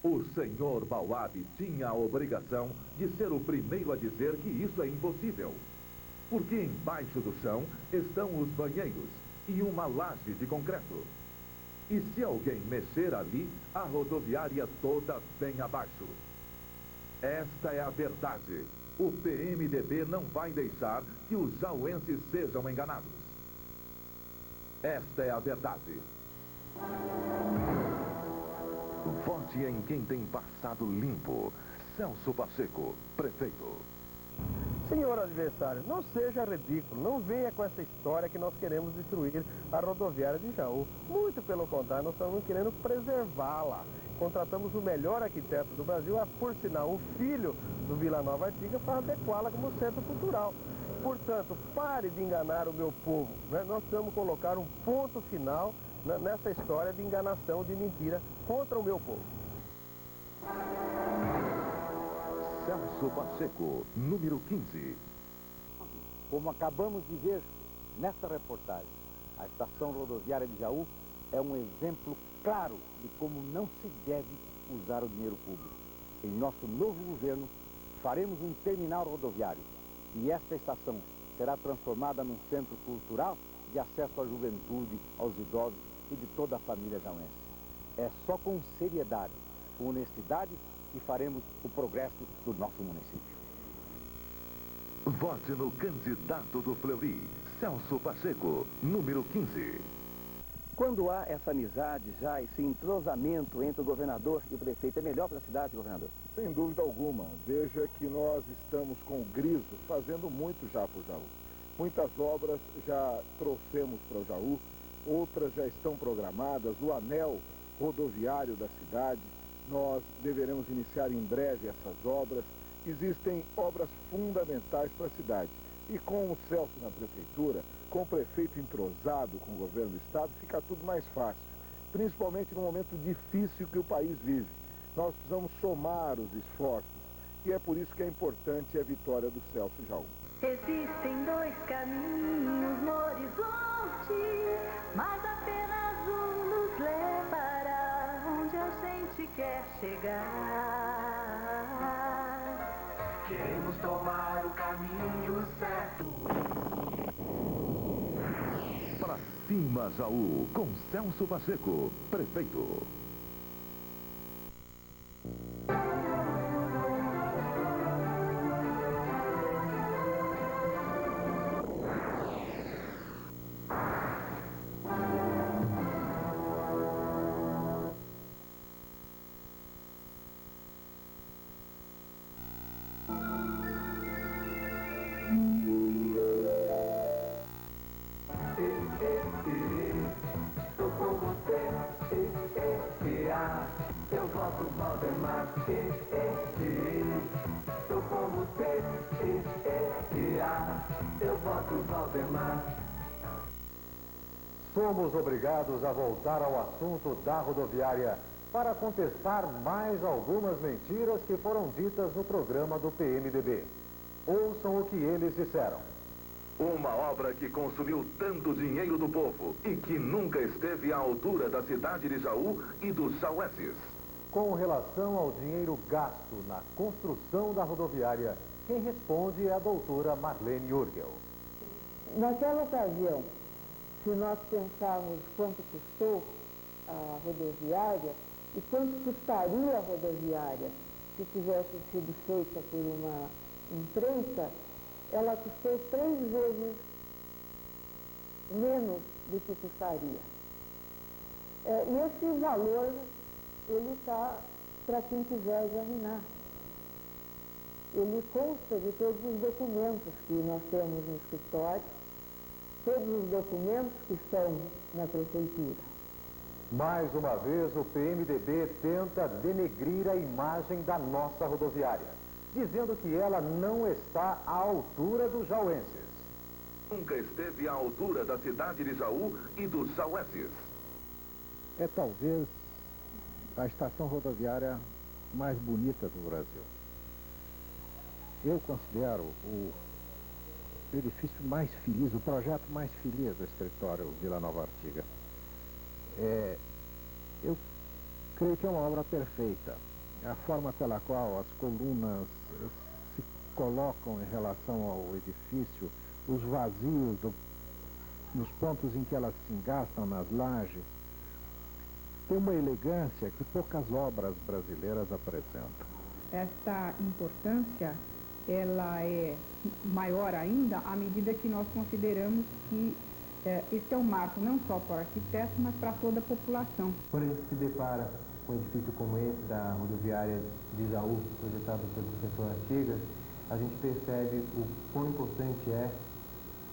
O senhor Bauab tinha a obrigação de ser o primeiro a dizer que isso é impossível. Porque embaixo do chão estão os banheiros e uma laje de concreto. E se alguém mexer ali, a rodoviária toda vem abaixo. Esta é a verdade. O PMDB não vai deixar que os jauenses sejam enganados. Esta é a verdade. Vote em quem tem passado limpo. Celso Pacheco, prefeito. Senhor adversário, não seja ridículo, não venha com essa história que nós queremos destruir a rodoviária de Jaú. Muito pelo contrário, nós estamos querendo preservá-la. Contratamos o melhor arquiteto do Brasil, por sinal, o filho do Vila Nova Artigas, para adequá-la como centro cultural. Portanto, pare de enganar o meu povo, né? Nós precisamos colocar um ponto final nessa história de enganação, de mentira contra o meu povo. Celso Pacheco, número 15. Como acabamos de ver nesta reportagem, a estação rodoviária de Jaú é um exemplo claro de como não se deve usar o dinheiro público. Em nosso novo governo, faremos um terminal rodoviário e esta estação será transformada num centro cultural de acesso à juventude, aos idosos e de toda a família jauense. É só com seriedade, com honestidade, que faremos o progresso do nosso município. Vote no candidato do Fleury, Celso Pacheco, número 15. Quando há essa amizade, já esse entrosamento entre o governador e o prefeito, é melhor para a cidade, governador? Sem dúvida alguma. Veja que nós estamos com o Griso fazendo muito já por Jaú. Muitas obras já trouxemos para o Jaú, outras já estão programadas, o anel rodoviário da cidade, nós deveremos iniciar em breve essas obras. Existem obras fundamentais para a cidade. E com o Celso na prefeitura, com o prefeito entrosado com o governo do estado, fica tudo mais fácil, principalmente no momento difícil que o país vive. Nós precisamos somar os esforços que é por isso que é importante a vitória do Celso Jaú. Existem dois caminhos no horizonte, mas apenas um nos levará onde a gente quer chegar. Queremos tomar o caminho certo. Pra cima, Jaú, com Celso Pacheco, prefeito. Tô com você, eu voto Valdemar, tô com você, eu voto Valdemar. Somos obrigados a voltar ao assunto da rodoviária para contestar mais algumas mentiras que foram ditas no programa do PMDB. Ouçam o que eles disseram. Uma obra que consumiu tanto dinheiro do povo e que nunca esteve à altura da cidade de Jaú e dos jauenses. Com relação ao dinheiro gasto na construção da rodoviária, quem responde é a doutora Marlene Urgel. Naquela ocasião, se nós pensarmos quanto custou a rodoviária e quanto custaria a rodoviária se tivesse sido feita por uma empresa, ela custou 3 vezes menos do que custaria. E esse valor, ele está para quem quiser examinar. Ele consta de todos os documentos que nós temos no escritório, todos os documentos que estão na prefeitura. Mais uma vez, o PMDB tenta denegrir a imagem da nossa rodoviária, dizendo que ela não está à altura dos jauenses. Nunca esteve à altura da cidade de Jaú e dos jauenses. É talvez a estação rodoviária mais bonita do Brasil. Eu considero o edifício mais feliz, o projeto mais feliz do escritório Vila Nova Artiga. Eu creio que é uma obra perfeita. A forma pela qual as colunas se colocam em relação ao edifício, os vazios nos pontos em que elas se engastam nas lajes, tem uma elegância que poucas obras brasileiras apresentam. Esta importância, ela é maior ainda à medida que nós consideramos que este é um marco não só para o arquiteto, mas para toda a população. Quando a gente se depara com um edifício como esse da rodoviária de Jaú, projetado pelo professor Artigas, a gente percebe o quão importante é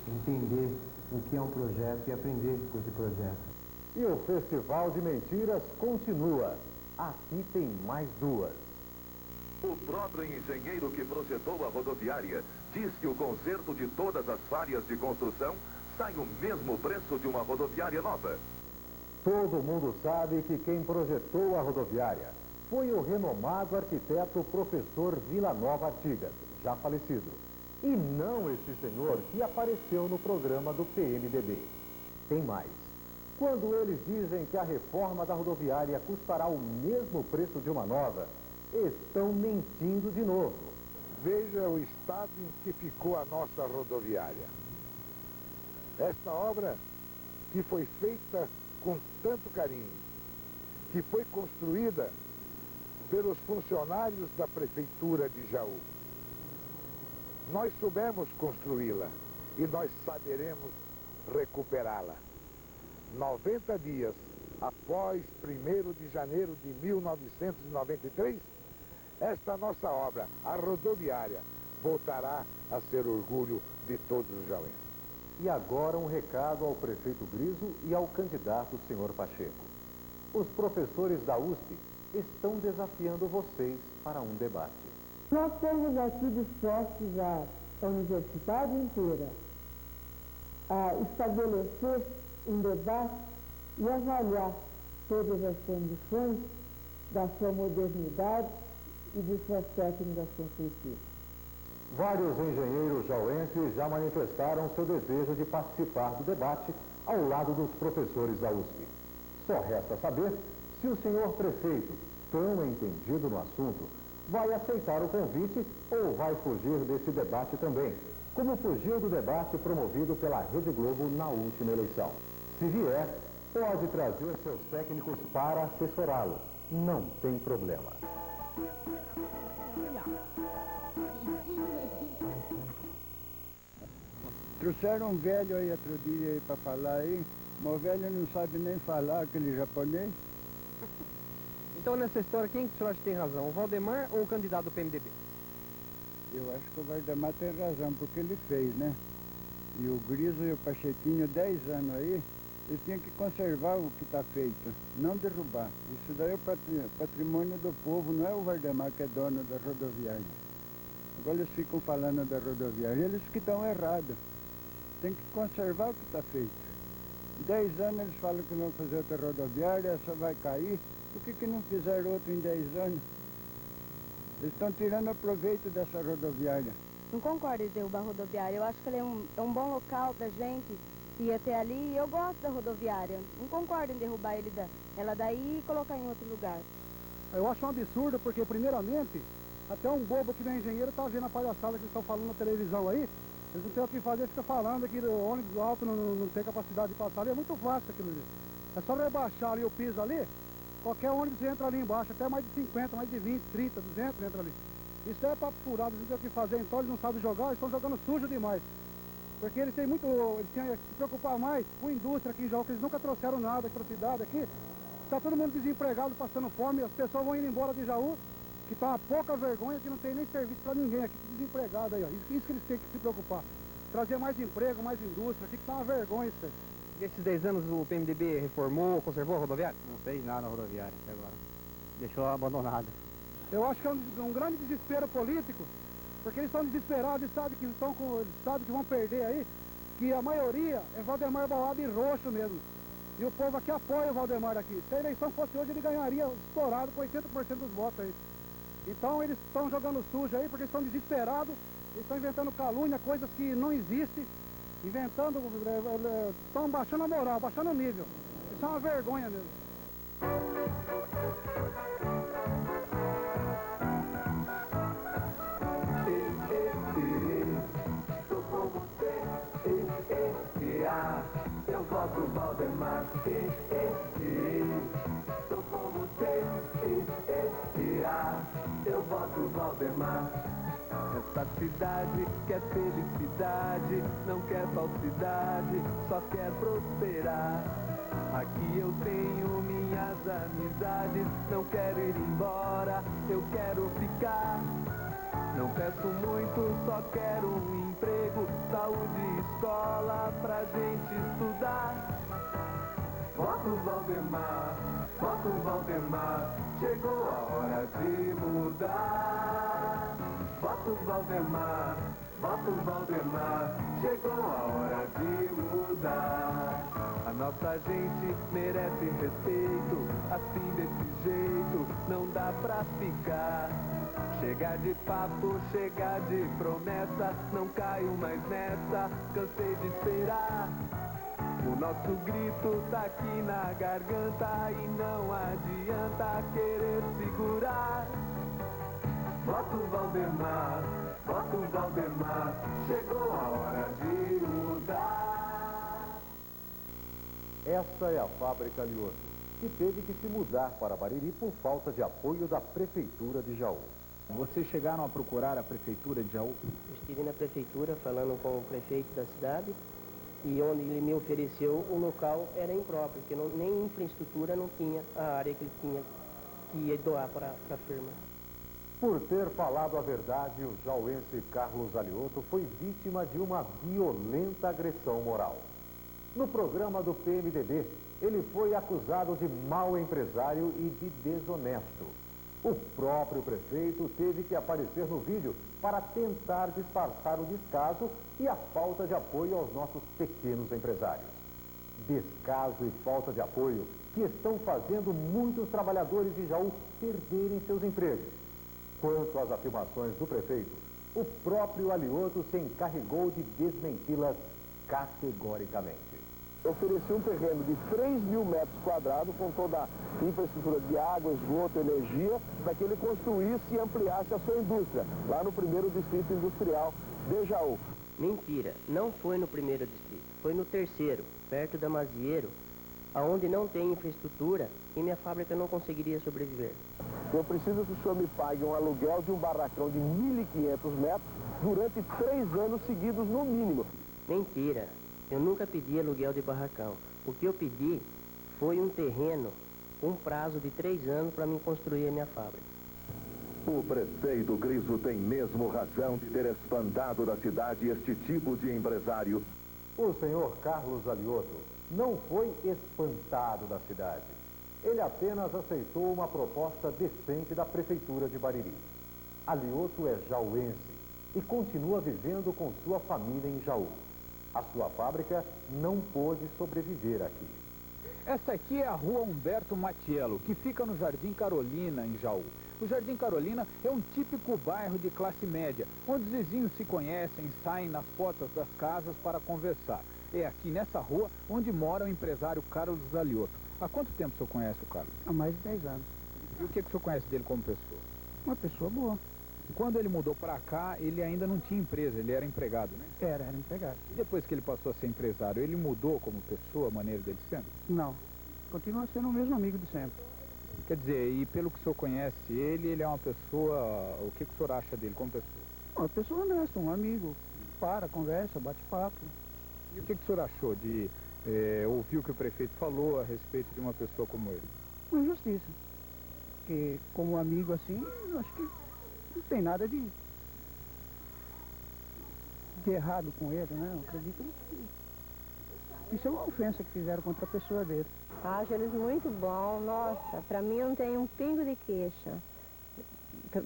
entender o que é um projeto e aprender com esse projeto. E o Festival de Mentiras continua. Aqui tem mais duas. O próprio engenheiro que projetou a rodoviária diz que o conserto de todas as falhas de construção sai o mesmo preço de uma rodoviária nova. Todo mundo sabe que quem projetou a rodoviária foi o renomado arquiteto professor Vila Nova Artigas, já falecido. E não esse senhor que apareceu no programa do PMDB. Tem mais. Quando eles dizem que a reforma da rodoviária custará o mesmo preço de uma nova, estão mentindo de novo. Veja o estado em que ficou a nossa rodoviária. Esta obra que foi feita com tanto carinho, que foi construída pelos funcionários da Prefeitura de Jaú. Nós soubemos construí-la e nós saberemos recuperá-la. 90 dias após 1º de janeiro de 1993, esta nossa obra, a rodoviária, voltará a ser orgulho de todos os jauenses. E agora um recado ao prefeito Griso e ao candidato senhor Pacheco. Os professores da USP estão desafiando vocês para um debate. Nós temos aqui dispostos a universidade inteira a estabelecer um debate e avaliar todas as condições da sua modernidade e de suas técnicas construtivas. Vários engenheiros jauenses já manifestaram seu desejo de participar do debate ao lado dos professores da USP. Só resta saber se o senhor prefeito, tão entendido no assunto, vai aceitar o convite ou vai fugir desse debate também, como fugiu do debate promovido pela Rede Globo na última eleição. Se vier, pode trazer seus técnicos para assessorá-lo. Não tem problema. Trouxeram um velho aí outro dia aí para falar aí, mas o velho não sabe nem falar aquele japonês. Então, nessa história, quem que o senhor acha que tem razão, o Valdemar ou o candidato do PMDB? Eu acho que o Valdemar tem razão, porque ele fez, né? E o Griso e o Pachequinho, 10 anos aí, eles tinham que conservar o que está feito, não derrubar. Isso daí é o patrimônio do povo, não é o Valdemar que é dono da rodoviária. Agora eles ficam falando da rodoviária, eles que estão errados. Tem que conservar o que está feito. 10 anos eles falam que vão fazer outra rodoviária, essa vai cair. Por que não fizeram outra em 10 anos? Eles estão tirando proveito dessa rodoviária. Não concordo em derrubar a rodoviária. Eu acho que ela é um bom local pra gente ir até ali. E eu gosto da rodoviária. Não concordo em derrubar ela daí e colocar em outro lugar. Eu acho um absurdo porque, primeiramente, até um bobo que não é engenheiro está vendo a palhaçada que eles estão falando na televisão aí. Eles não têm o que fazer, fica falando que o ônibus alto não tem capacidade de passar ali. É muito fácil aquilo ali. É só rebaixar ali o piso ali, qualquer ônibus entra ali embaixo, até mais de 50, mais de 20, 30, 200 entra ali. Isso é papo furado, eles não têm o que fazer, então eles não sabem jogar, eles estão jogando sujo demais. Porque eles têm que se preocupar mais com a indústria aqui em Jaú, que eles nunca trouxeram nada aqui para a cidade aqui. Está todo mundo desempregado, passando fome, as pessoas vão indo embora de Jaú, que está uma pouca vergonha, que não tem nem serviço para ninguém aqui, desempregado aí, ó. Isso que eles têm que se preocupar. Trazer mais emprego, mais indústria, aqui que está uma vergonha isso aí. E esses 10 anos o PMDB reformou, conservou a rodoviária? Não fez nada na rodoviária até agora. Deixou abandonada. Eu acho que é um grande desespero político, porque eles estão desesperados, eles sabem que vão perder aí, que a maioria é Valdemar Bauab e roxo mesmo. E o povo aqui apoia o Valdemar aqui. Se a eleição fosse hoje, ele ganharia estourado com 80% dos votos aí. Então eles estão jogando sujo aí, porque eles estão desesperados, eles estão inventando calúnia, coisas que não existem, inventando, estão baixando a moral, baixando o nível. Isso é uma vergonha mesmo. Estou com você, eu voto Valdemar, estou com você, eu voto Valdemar. Essa cidade quer felicidade, não quer falsidade, só quer prosperar. Aqui eu tenho minhas amizades, não quero ir embora, eu quero ficar. Não peço muito, só quero um emprego, saúde e escola pra gente estudar. Voto Valdemar, chegou a hora de mudar. Voto Valdemar, chegou a hora de mudar. A nossa gente merece respeito, assim desse jeito não dá pra ficar. Chega de papo, chega de promessa, não caio mais nessa, cansei de esperar. O nosso grito tá aqui na garganta e não adianta querer segurar. Voto Valdemar, chegou a hora de mudar. Essa é a fábrica Lioto, que teve que se mudar para Bariri por falta de apoio da Prefeitura de Jaú. Vocês chegaram a procurar a Prefeitura de Jaú? Eu estive na Prefeitura falando com o prefeito da cidade e onde ele me ofereceu o local era impróprio, porque nem infraestrutura não tinha a área que ele tinha que ia doar para a firma. Por ter falado a verdade, o jauense Carlos Alioto foi vítima de uma violenta agressão moral. No programa do PMDB, ele foi acusado de mau empresário e de desonesto. O próprio prefeito teve que aparecer no vídeo para tentar disfarçar o descaso e a falta de apoio aos nossos pequenos empresários. Descaso e falta de apoio que estão fazendo muitos trabalhadores de Jaú perderem seus empregos. Quanto às afirmações do prefeito, o próprio Alioto se encarregou de desmenti-las categoricamente. Ofereci um terreno de 3.000 metros quadrados com toda a infraestrutura de água, esgoto, energia, para que ele construísse e ampliasse a sua indústria, lá no primeiro distrito industrial de Jaú. Mentira, não foi no primeiro distrito, foi no terceiro, perto da Mazieiro, aonde não tem infraestrutura e minha fábrica não conseguiria sobreviver. Eu preciso que o senhor me pague um aluguel de um barracão de 1.500 metros durante 3 anos seguidos no mínimo. Mentira, eu nunca pedi aluguel de barracão. O que eu pedi foi um terreno, um prazo de 3 anos para mim construir a minha fábrica. O prefeito Griso tem mesmo razão de ter espantado da cidade este tipo de empresário. O senhor Carlos Alioto não foi espantado da cidade. Ele apenas aceitou uma proposta decente da prefeitura de Bariri. Alioto é jauense e continua vivendo com sua família em Jaú. A sua fábrica não pôde sobreviver aqui. Esta aqui é a rua Humberto Matiello, que fica no Jardim Carolina, em Jaú. O Jardim Carolina é um típico bairro de classe média, onde os vizinhos se conhecem e saem nas portas das casas para conversar. É aqui nessa rua onde mora o empresário Carlos Alioto. Há quanto tempo o senhor conhece o Carlos? Há mais de 10 anos. E o que o senhor conhece dele como pessoa? Uma pessoa boa. Quando ele mudou para cá, ele ainda não tinha empresa, ele era empregado, né? Era empregado. E depois que ele passou a ser empresário, ele mudou como pessoa, a maneira dele sendo? Não. Continua sendo o mesmo amigo de sempre. Quer dizer, e pelo que o senhor conhece ele é uma pessoa... O que o senhor acha dele como pessoa? Uma pessoa honesta, um amigo. Conversa, bate papo. E o que o senhor achou de ouvir o que o prefeito falou a respeito de uma pessoa como ele? Uma injustiça. Porque como amigo assim, eu acho que não tem nada de errado com ele, né? Eu acredito que isso é uma ofensa que fizeram contra a pessoa dele. Acho eles muito bom, nossa, pra mim não tem um pingo de queixa.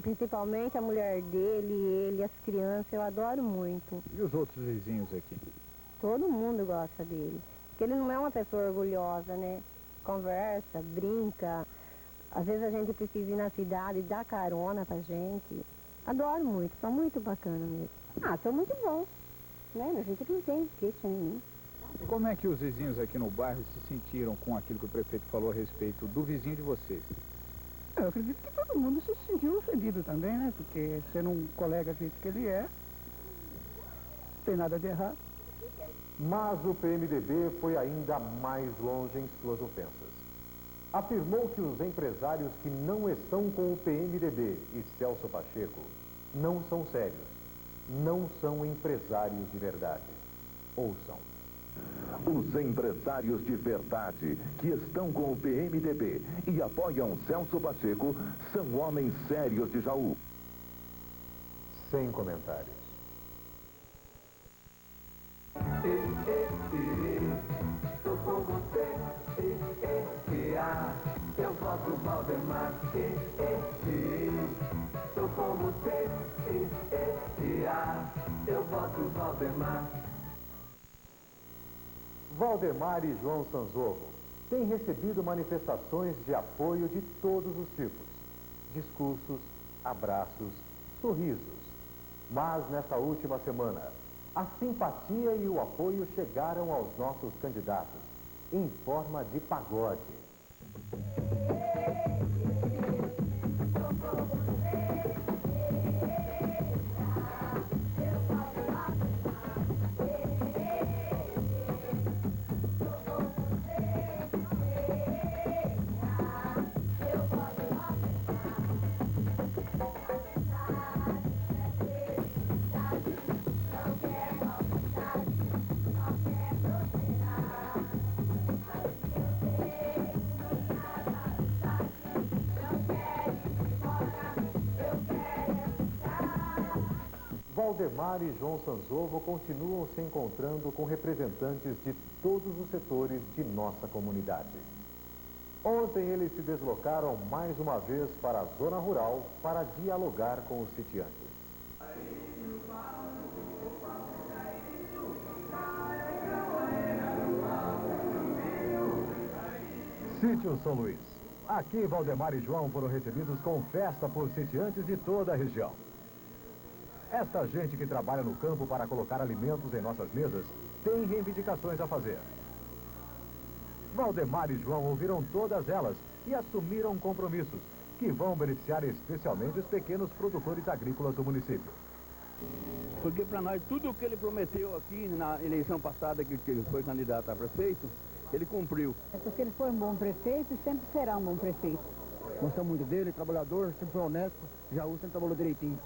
Principalmente a mulher dele, ele, as crianças, eu adoro muito. E os outros vizinhos aqui? Todo mundo gosta dele. Porque ele não é uma pessoa orgulhosa, né? Conversa, brinca. Às vezes a gente precisa ir na cidade, dá carona pra gente. Adoro muito, são muito bacana mesmo. São muito bons, né? A gente não tem queixa nenhuma. E como é que os vizinhos aqui no bairro se sentiram com aquilo que o prefeito falou a respeito do vizinho de vocês? Eu acredito que todo mundo se sentiu ofendido também, né? Porque sendo um colega do jeito que ele é, não tem nada de errado. Mas o PMDB foi ainda mais longe em suas ofensas. Afirmou que os empresários que não estão com o PMDB e Celso Pacheco não são sérios, não são empresários de verdade. Ouçam. Os empresários de verdade que estão com o PMDB e apoiam Celso Pacheco são homens sérios de Jaú. Sem comentários. Estou com você, eu voto Valdemar, estou com você, eu voto Valdemar. Valdemar e João Sanzovo têm recebido manifestações de apoio de todos os tipos. Discursos, abraços, sorrisos. Mas nessa última semana, a simpatia e o apoio chegaram aos nossos candidatos em forma de pagode. Valdemar e João Sanzovo continuam se encontrando com representantes de todos os setores de nossa comunidade. Ontem eles se deslocaram mais uma vez para a zona rural para dialogar com os sitiantes. Sítio São Luís. Aqui, Valdemar e João foram recebidos com festa por sitiantes de toda a região. Esta gente que trabalha no campo para colocar alimentos em nossas mesas tem reivindicações a fazer. Valdemar e João ouviram todas elas e assumiram compromissos que vão beneficiar especialmente os pequenos produtores agrícolas do município. Porque para nós, tudo o que ele prometeu aqui na eleição passada, que ele foi candidato a prefeito, ele cumpriu. É porque ele foi um bom prefeito e sempre será um bom prefeito. Gostamos muito dele, trabalhador, sempre foi honesto, Jaú sempre trabalhou direitinho.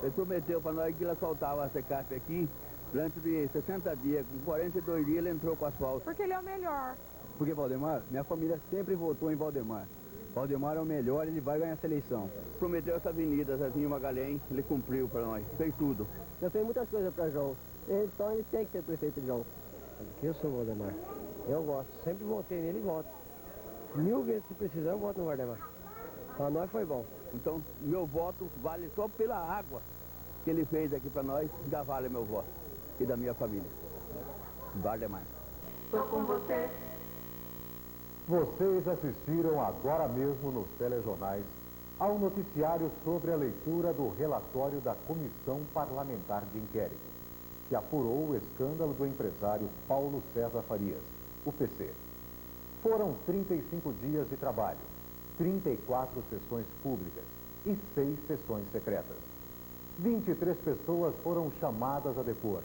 Ele prometeu para nós que ele asfaltava a Secap aqui, durante de 60 dias, com 42 dias ele entrou com asfalto. Porque ele é o melhor. Porque Valdemar, minha família sempre votou em Valdemar. Valdemar é o melhor, ele vai ganhar essa eleição. Prometeu essa avenida, Zezinho Magalhães, ele cumpriu para nós, fez tudo. Já fez muitas coisas para Jaú, então ele tem que ser prefeito de Jaú. Eu sou o Valdemar, eu gosto, sempre votei nele e voto. 1000 vezes se precisar eu voto no Valdemar. Para nós foi bom. Então, meu voto vale só pela água que ele fez aqui para nós, já vale meu voto e da minha família. Valdemar. Estou com você. Vocês assistiram agora mesmo nos telejornais ao noticiário sobre a leitura do relatório da Comissão Parlamentar de Inquérito, que apurou o escândalo do empresário Paulo César Farias, o PC. Foram 35 dias de trabalho, 34 sessões públicas e 6 sessões secretas. 23 pessoas foram chamadas a depor,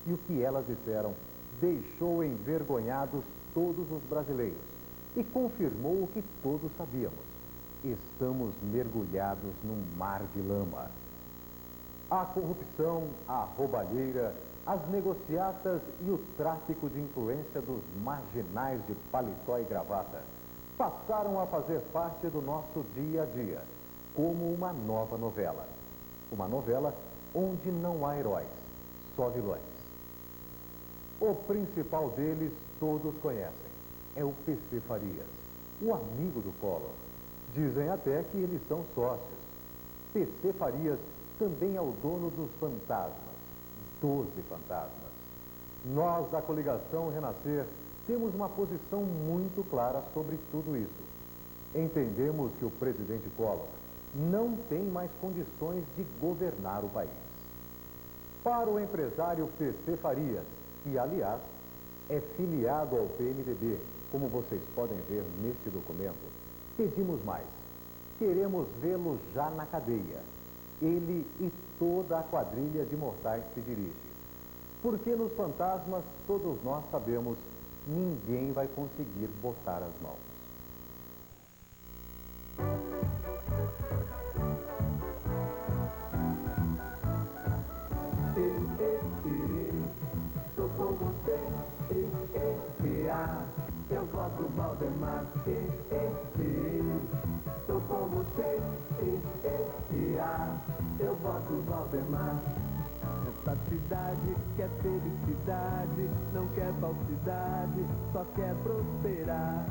e o que elas disseram deixou envergonhados todos os brasileiros e confirmou o que todos sabíamos. Estamos mergulhados num mar de lama. A corrupção, a roubalheira, as negociatas e o tráfico de influência dos marginais de paletó e gravata passaram a fazer parte do nosso dia a dia, como uma nova novela. Uma novela onde não há heróis, só vilões. O principal deles todos conhecem. É o PC Farias, o amigo do Collor. Dizem até que eles são sócios. PC Farias também é o dono dos fantasmas, 12 fantasmas. Nós, da coligação Renascer, temos uma posição muito clara sobre tudo isso. Entendemos que o presidente Collor não tem mais condições de governar o país. Para o empresário PC Farias, que, aliás, é filiado ao PMDB, como vocês podem ver neste documento, pedimos mais. Queremos vê-lo já na cadeia. Ele e toda a quadrilha de mortais se dirige. Porque nos fantasmas, todos nós sabemos, ninguém vai conseguir botar as mãos. Sou com você, eu voto Valdemar, Sou com você, eu voto Valdemar. Essa cidade quer felicidade, não quer falsidade, só quer prosperar.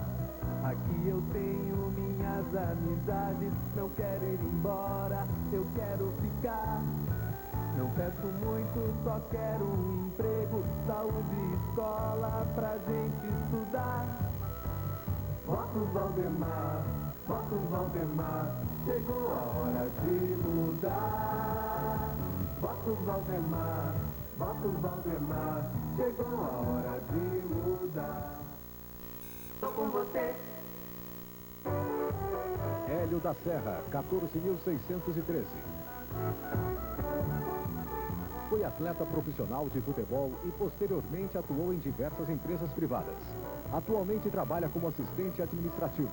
Aqui eu tenho minhas amizades, não quero ir embora, eu quero ficar. Não peço muito, só quero um emprego, saúde e escola pra gente estudar. Voto Valdemar, chegou a hora de mudar. Voto Valdemar, chegou a hora de mudar. Estou com você. Hélio da Serra, 14.613. Foi atleta profissional de futebol e posteriormente atuou em diversas empresas privadas. Atualmente trabalha como assistente administrativo.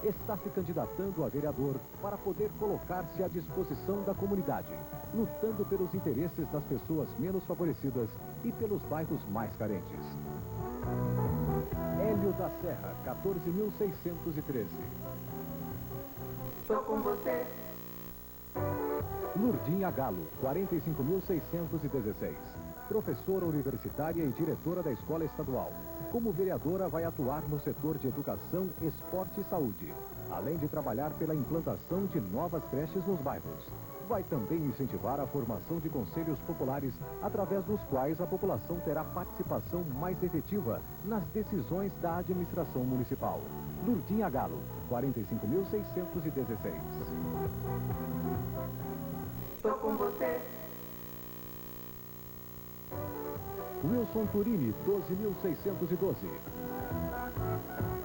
Está se candidatando a vereador para poder colocar-se à disposição da comunidade, lutando pelos interesses das pessoas menos favorecidas e pelos bairros mais carentes. Hélio da Serra, 14.613. Estou com você. Lurdinha Galo, 45.616. Professora universitária e diretora da Escola Estadual. Como vereadora, vai atuar no setor de educação, esporte e saúde, além de trabalhar pela implantação de novas creches nos bairros. Vai também incentivar a formação de conselhos populares, através dos quais a população terá participação mais efetiva nas decisões da administração municipal. Lurdinha Galo, 45.616. Tô com você. Wilson Turini, 12.612.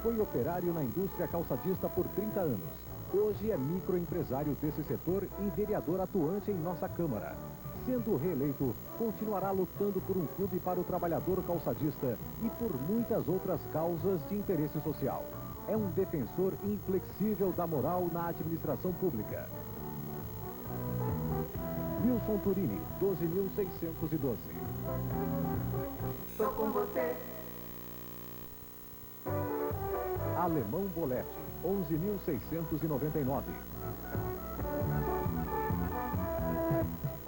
Foi operário na indústria calçadista por 30 anos. Hoje é microempresário desse setor e vereador atuante em nossa Câmara. Sendo reeleito, continuará lutando por um clube para o trabalhador calçadista e por muitas outras causas de interesse social. É um defensor inflexível da moral na administração pública. Wilson Turini, 12.612. Tô com você. Alemão Bolete, 11.699.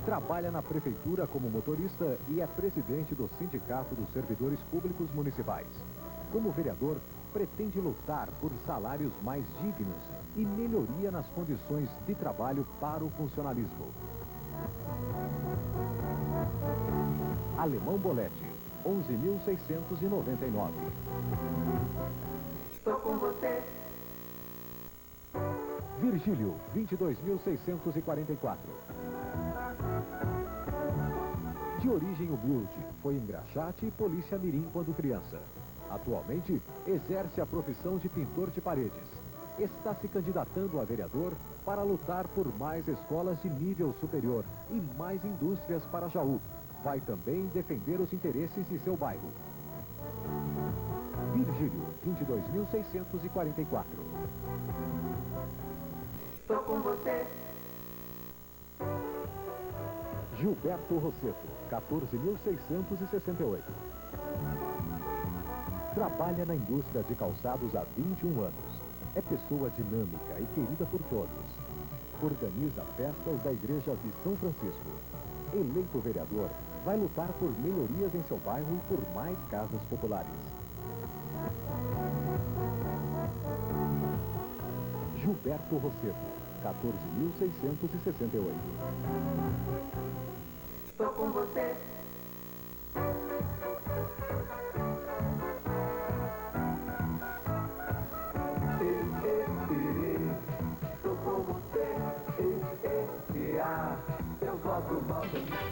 Trabalha na prefeitura como motorista e é presidente do Sindicato dos Servidores Públicos Municipais. Como vereador, pretende lutar por salários mais dignos e melhoria nas condições de trabalho para o funcionalismo. Alemão Bolete, 11.699. Tô com você. Virgílio, 22.644. De origem humilde, foi engraxate e polícia mirim quando criança. Atualmente, exerce a profissão de pintor de paredes. Está se candidatando a vereador para lutar por mais escolas de nível superior e mais indústrias para Jaú. Vai também defender os interesses de seu bairro. Virgílio, 22.644. Tô com você. Gilberto Rosseto, 14.668. Trabalha na indústria de calçados há 21 anos. É pessoa dinâmica e querida por todos. Organiza festas da Igreja de São Francisco. Eleito vereador, vai lutar por melhorias em seu bairro e por mais casas populares. Gilberto Rosseto, 14.668. Tô com você. Tô com você. Eu gosto do Valdemar.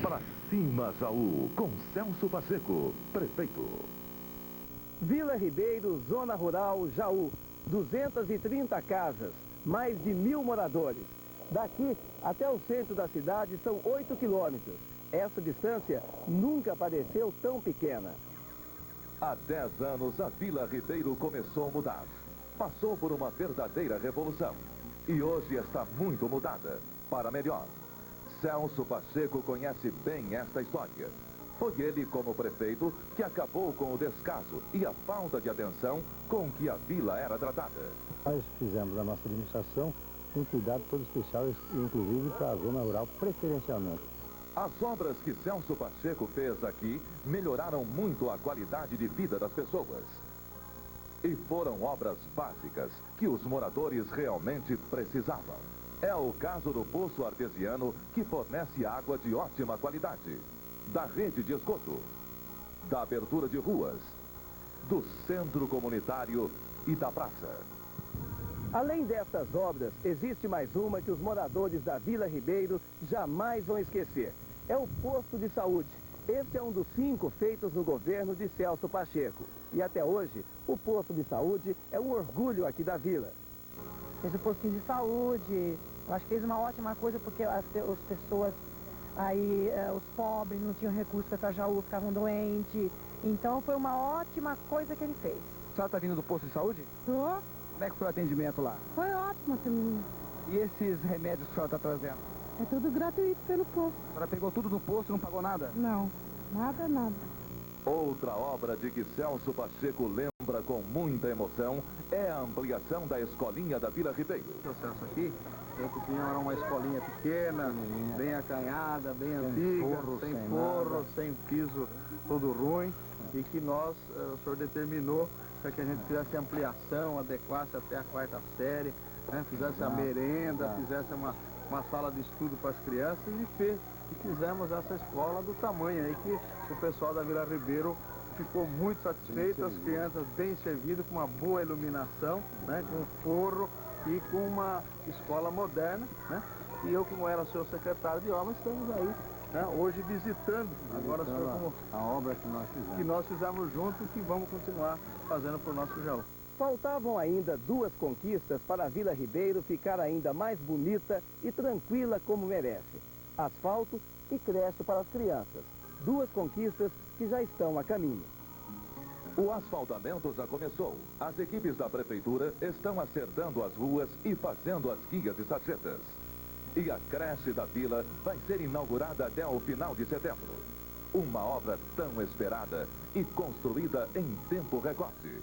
Pra cima, Jaú, com Celso Pacheco, prefeito. Vila Ribeiro, Zona Rural, Jaú. 230 casas, mais de 1.000 moradores. Daqui até o centro da cidade são 8 quilômetros. Essa distância nunca pareceu tão pequena. Há 10 anos, a Vila Ribeiro começou a mudar. Passou por uma verdadeira revolução. E hoje está muito mudada, para melhor. Celso Pacheco conhece bem esta história. Foi ele, como prefeito, que acabou com o descaso e a falta de atenção com que a vila era tratada. Nós fizemos a nossa administração um cuidado todo especial, inclusive para a zona rural, preferencialmente. As obras que Celso Pacheco fez aqui melhoraram muito a qualidade de vida das pessoas. E foram obras básicas que os moradores realmente precisavam. É o caso do poço artesiano, que fornece água de ótima qualidade, da rede de esgoto, da abertura de ruas, do centro comunitário e da praça. Além dessas obras, existe mais uma que os moradores da Vila Ribeiro jamais vão esquecer. É o posto de saúde. Esse é um dos 5 feitos no governo de Celso Pacheco. E até hoje, o posto de saúde é um orgulho aqui da vila. Fez o postinho de saúde, eu acho que fez uma ótima coisa porque as pessoas aí, os pobres não tinham recursos para Jaú, ficavam doentes. Então foi uma ótima coisa que ele fez. senhora está vindo do posto de saúde? Tô. Como é que foi o atendimento lá? Foi ótimo, menina. E esses remédios que a senhora está trazendo? É tudo gratuito pelo posto. A senhora pegou tudo no posto e não pagou nada? Não, nada. Outra obra de que Celso Pacheco lembra com muita emoção é a ampliação da escolinha da Vila Ribeiro. O processo aqui é que tinha uma escolinha pequena, bem acanhada, bem antiga, sem forro, sem piso todo ruim, e que nós, o senhor determinou para que a gente fizesse ampliação, adequasse até a 4ª série, né, fizesse a merenda, fizesse uma sala de estudo para as crianças e fizemos essa escola do tamanho aí que o pessoal da Vila Ribeiro ficou muito satisfeito, as crianças bem servidas, com uma boa iluminação, né, com forro e com uma escola moderna, né? E eu, como era seu secretário de obras, estamos aí, né, hoje visitando agora o senhor como a obra que nós fizemos junto e que vamos continuar fazendo para o nosso Jaú. Faltavam ainda 2 conquistas para a Vila Ribeiro ficar ainda mais bonita e tranquila como merece. Asfalto e creche para as crianças. 2 conquistas que já estão a caminho. O asfaltamento já começou. As equipes da prefeitura estão acertando as ruas e fazendo as guias e sarjetas. E a creche da vila vai ser inaugurada até o final de setembro. Uma obra tão esperada e construída em tempo recorde.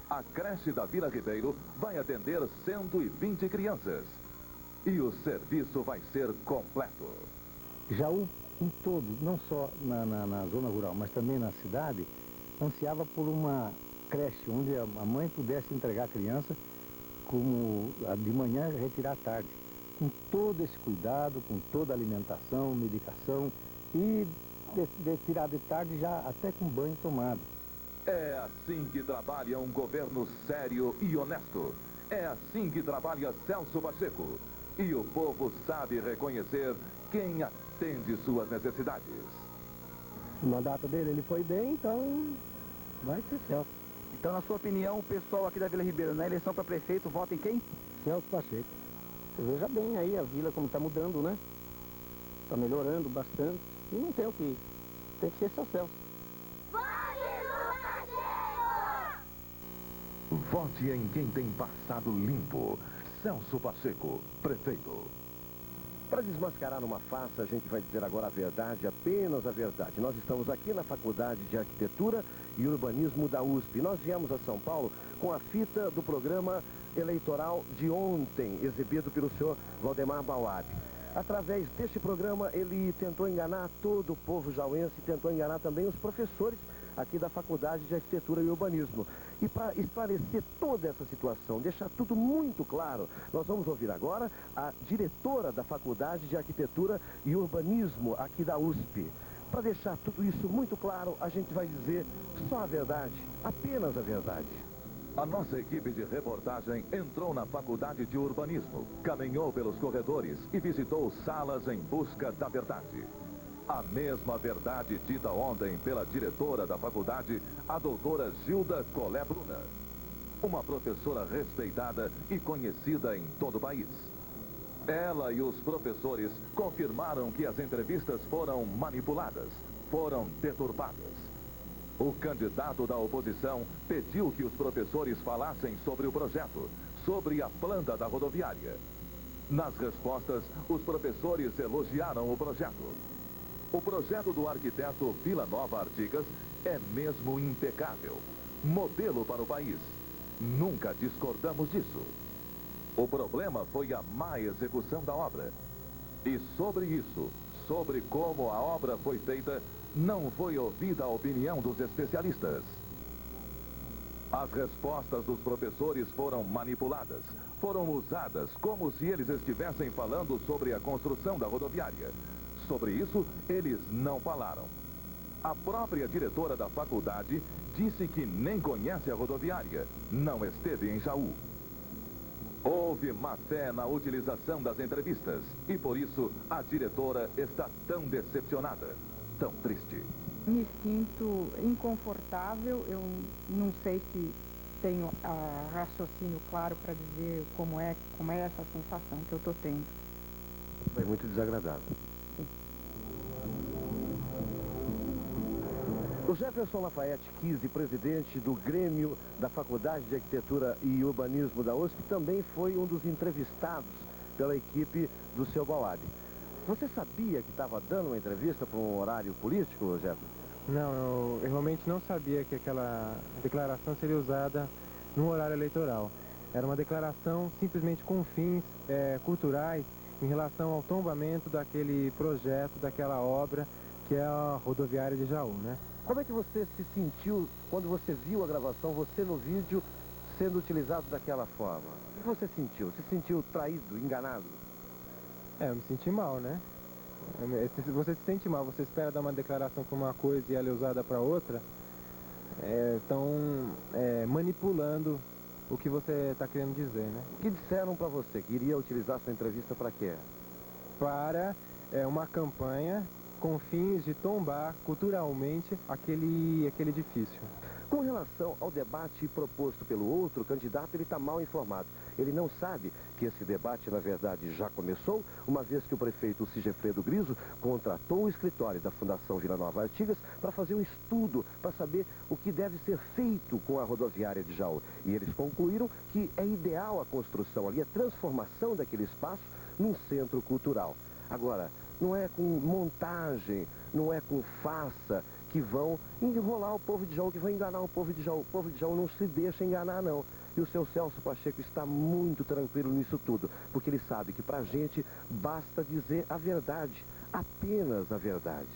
A creche da Vila Ribeiro vai atender 120 crianças. E o serviço vai ser completo. Jaú, em todo, não só na zona rural, mas também na cidade, ansiava por uma creche onde a mãe pudesse entregar a criança como de manhã e retirar à tarde. Com todo esse cuidado, com toda a alimentação, medicação e de tirar de tarde já até com banho tomado. É assim que trabalha um governo sério e honesto. É assim que trabalha Celso Pacheco. E o povo sabe reconhecer quem atende suas necessidades. O mandato dele, ele foi bem, então vai ser Celso. Então, na sua opinião, o pessoal aqui da Vila Ribeiro, na eleição para prefeito, vota em quem? Celso Pacheco. Você veja bem aí a vila como está mudando, né? Está melhorando bastante. E não tem o que... Tem que ser seu Celso. Vote em quem tem passado limpo. Celso Pacheco, prefeito. Para desmascarar uma farsa, a gente vai dizer agora a verdade, apenas a verdade. Nós estamos aqui na Faculdade de Arquitetura e Urbanismo da USP. Nós viemos a São Paulo com a fita do programa eleitoral de ontem, exibido pelo senhor Valdemar Bauab. Através deste programa, ele tentou enganar todo o povo jauense, tentou enganar também os professores aqui da Faculdade de Arquitetura e Urbanismo. E para esclarecer toda essa situação, deixar tudo muito claro, nós vamos ouvir agora a diretora da Faculdade de Arquitetura e Urbanismo aqui da USP. Para deixar tudo isso muito claro, a gente vai dizer só a verdade, apenas a verdade. A nossa equipe de reportagem entrou na Faculdade de Urbanismo, caminhou pelos corredores e visitou salas em busca da verdade. A mesma verdade dita ontem pela diretora da faculdade, a doutora Gilda Colé Bruna. Uma professora respeitada e conhecida em todo o país. Ela e os professores confirmaram que as entrevistas foram manipuladas, foram deturpadas. O candidato da oposição pediu que os professores falassem sobre o projeto, sobre a planta da rodoviária. Nas respostas, os professores elogiaram o projeto. O projeto do arquiteto Vila Nova Artigas é mesmo impecável. Modelo para o país. Nunca discordamos disso. O problema foi a má execução da obra. E sobre isso, sobre como a obra foi feita, não foi ouvida a opinião dos especialistas. As respostas dos professores foram manipuladas, foram usadas como se eles estivessem falando sobre a construção da rodoviária. Sobre isso, eles não falaram. A própria diretora da faculdade disse que nem conhece a rodoviária, não esteve em Jaú. Houve má fé na utilização das entrevistas e por isso a diretora está tão decepcionada, tão triste. Me sinto inconfortável, eu não sei se tenho raciocínio claro para dizer como é essa sensação que eu estou tendo. É muito desagradável. O Jefferson Lafayette Kise, presidente do Grêmio da Faculdade de Arquitetura e Urbanismo da USP, também foi um dos entrevistados pela equipe do seu Bauab. Você sabia que estava dando uma entrevista para um horário político, Jefferson? Não, eu realmente não sabia que aquela declaração seria usada no horário eleitoral. Era uma declaração simplesmente com fins culturais em relação ao tombamento daquele projeto, daquela obra, que é a rodoviária de Jaú, né? Como é que você se sentiu quando você viu a gravação, você no vídeo, sendo utilizado daquela forma? O que você sentiu? Se sentiu traído, enganado? Eu me senti mal, né? Você se sente mal, você espera dar uma declaração para uma coisa e ela é usada para outra, estão manipulando o que você está querendo dizer, né? O que disseram para você? Que iria utilizar sua entrevista para quê? Para uma campanha com fins de tombar culturalmente aquele edifício. Com relação ao debate proposto pelo outro candidato, ele está mal informado. Ele não sabe que esse debate, na verdade, já começou, uma vez que o prefeito Sigefredo Griso contratou o escritório da Fundação Vila Nova Artigas para fazer um estudo, para saber o que deve ser feito com a rodoviária de Jaú. E eles concluíram que é ideal a construção ali, a transformação daquele espaço num centro cultural. Agora, não é com montagem, não é com farsa que vão enrolar o povo de Jaú, que vão enganar o povo de Jaú. O povo de Jaú não se deixa enganar, não. E o seu Celso Pacheco está muito tranquilo nisso tudo, porque ele sabe que pra gente basta dizer a verdade, apenas a verdade.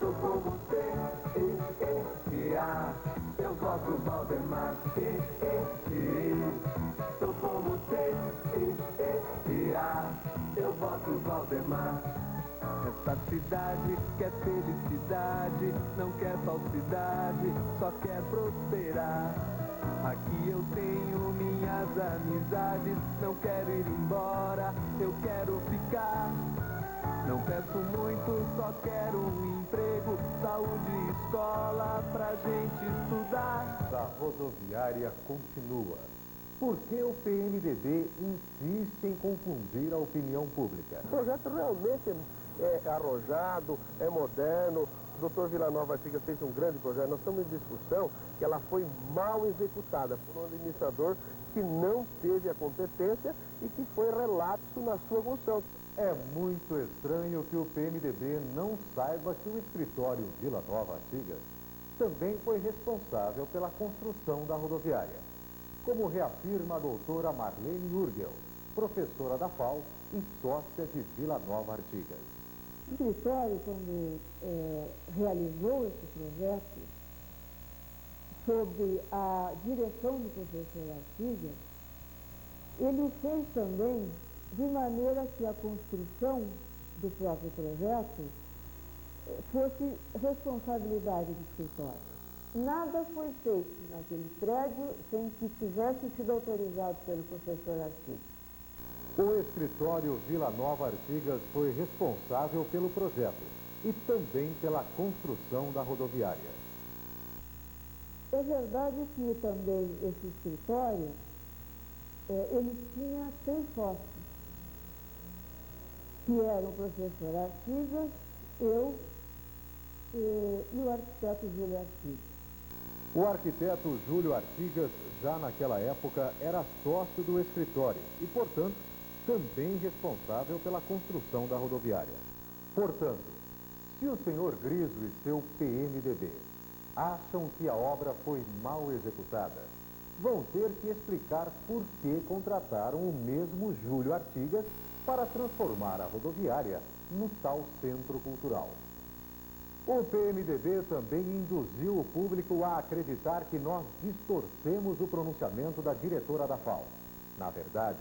Tô com você, eu voto Valdemar, tô com você, eu voto Valdemar. Essa cidade quer felicidade, não quer falsidade, só quer prosperar. Aqui eu tenho minhas amizades, não quero ir embora, eu quero ficar. Não peço muito, só quero um emprego, saúde e escola pra gente estudar. A rodoviária continua. Por que o PMDB insiste em confundir a opinião pública? O projeto realmente é arrojado, é moderno. O Dr. Vila Nova Artigas fez um grande projeto. Nós estamos em discussão que ela foi mal executada por um administrador que não teve a competência e que foi relapso na sua função. É muito estranho que o PMDB não saiba que o escritório Vila Nova Artigas também foi responsável pela construção da rodoviária, como reafirma a doutora Marlene Urgel, professora da FAO e sócia de Vila Nova Artigas. O escritório, quando realizou esse projeto, sob a direção do professor Artigas, ele o fez também de maneira que a construção do próprio projeto fosse responsabilidade do escritório. Nada foi feito naquele prédio sem que tivesse sido autorizado pelo professor Artigas. O escritório Vila Nova Artigas foi responsável pelo projeto e também pela construção da rodoviária. É verdade que também esse escritório, ele tinha 3 sócios, que eram o professor Artigas, eu e o arquiteto Júlio Artigas. O arquiteto Júlio Artigas, já naquela época, era sócio do escritório e, portanto, também responsável pela construção da rodoviária. Portanto, se o senhor Griso e seu PMDB acham que a obra foi mal executada, vão ter que explicar por que contrataram o mesmo Júlio Artigas para transformar a rodoviária no tal centro cultural. O PMDB também induziu o público a acreditar que nós distorcemos o pronunciamento da diretora da FAO. Na verdade,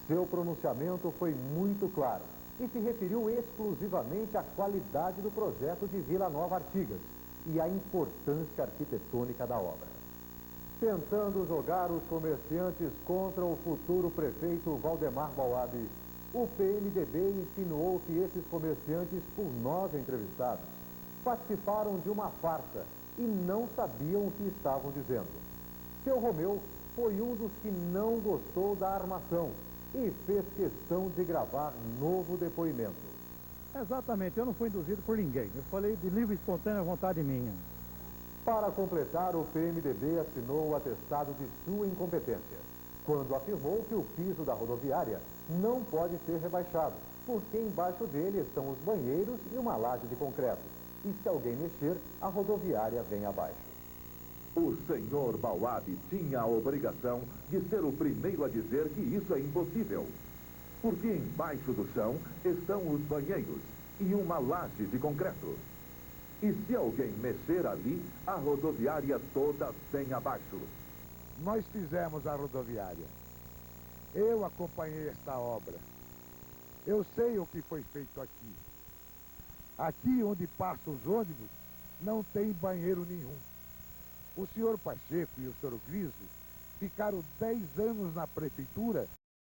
seu pronunciamento foi muito claro e se referiu exclusivamente à qualidade do projeto de Vila Nova Artigas e a importância arquitetônica da obra. Tentando jogar os comerciantes contra o futuro prefeito Valdemar Bauab, o PMDB insinuou que esses comerciantes, por nós entrevistados, participaram de uma farsa e não sabiam o que estavam dizendo. Seu Romeu foi um dos que não gostou da armação e fez questão de gravar novo depoimento. Exatamente, eu não fui induzido por ninguém. Eu falei de livre e espontânea vontade minha. Para completar, o PMDB assinou o atestado de sua incompetência, quando afirmou que o piso da rodoviária não pode ser rebaixado, porque embaixo dele estão os banheiros e uma laje de concreto. E se alguém mexer, a rodoviária vem abaixo. O senhor Bauab tinha a obrigação de ser o primeiro a dizer que isso é impossível. Porque embaixo do chão estão os banheiros e uma laje de concreto. E se alguém mexer ali, a rodoviária toda vem abaixo. Nós fizemos a rodoviária. Eu acompanhei esta obra. Eu sei o que foi feito aqui. Aqui onde passam os ônibus, não tem banheiro nenhum. O senhor Pacheco e o senhor Griso ficaram 10 anos na prefeitura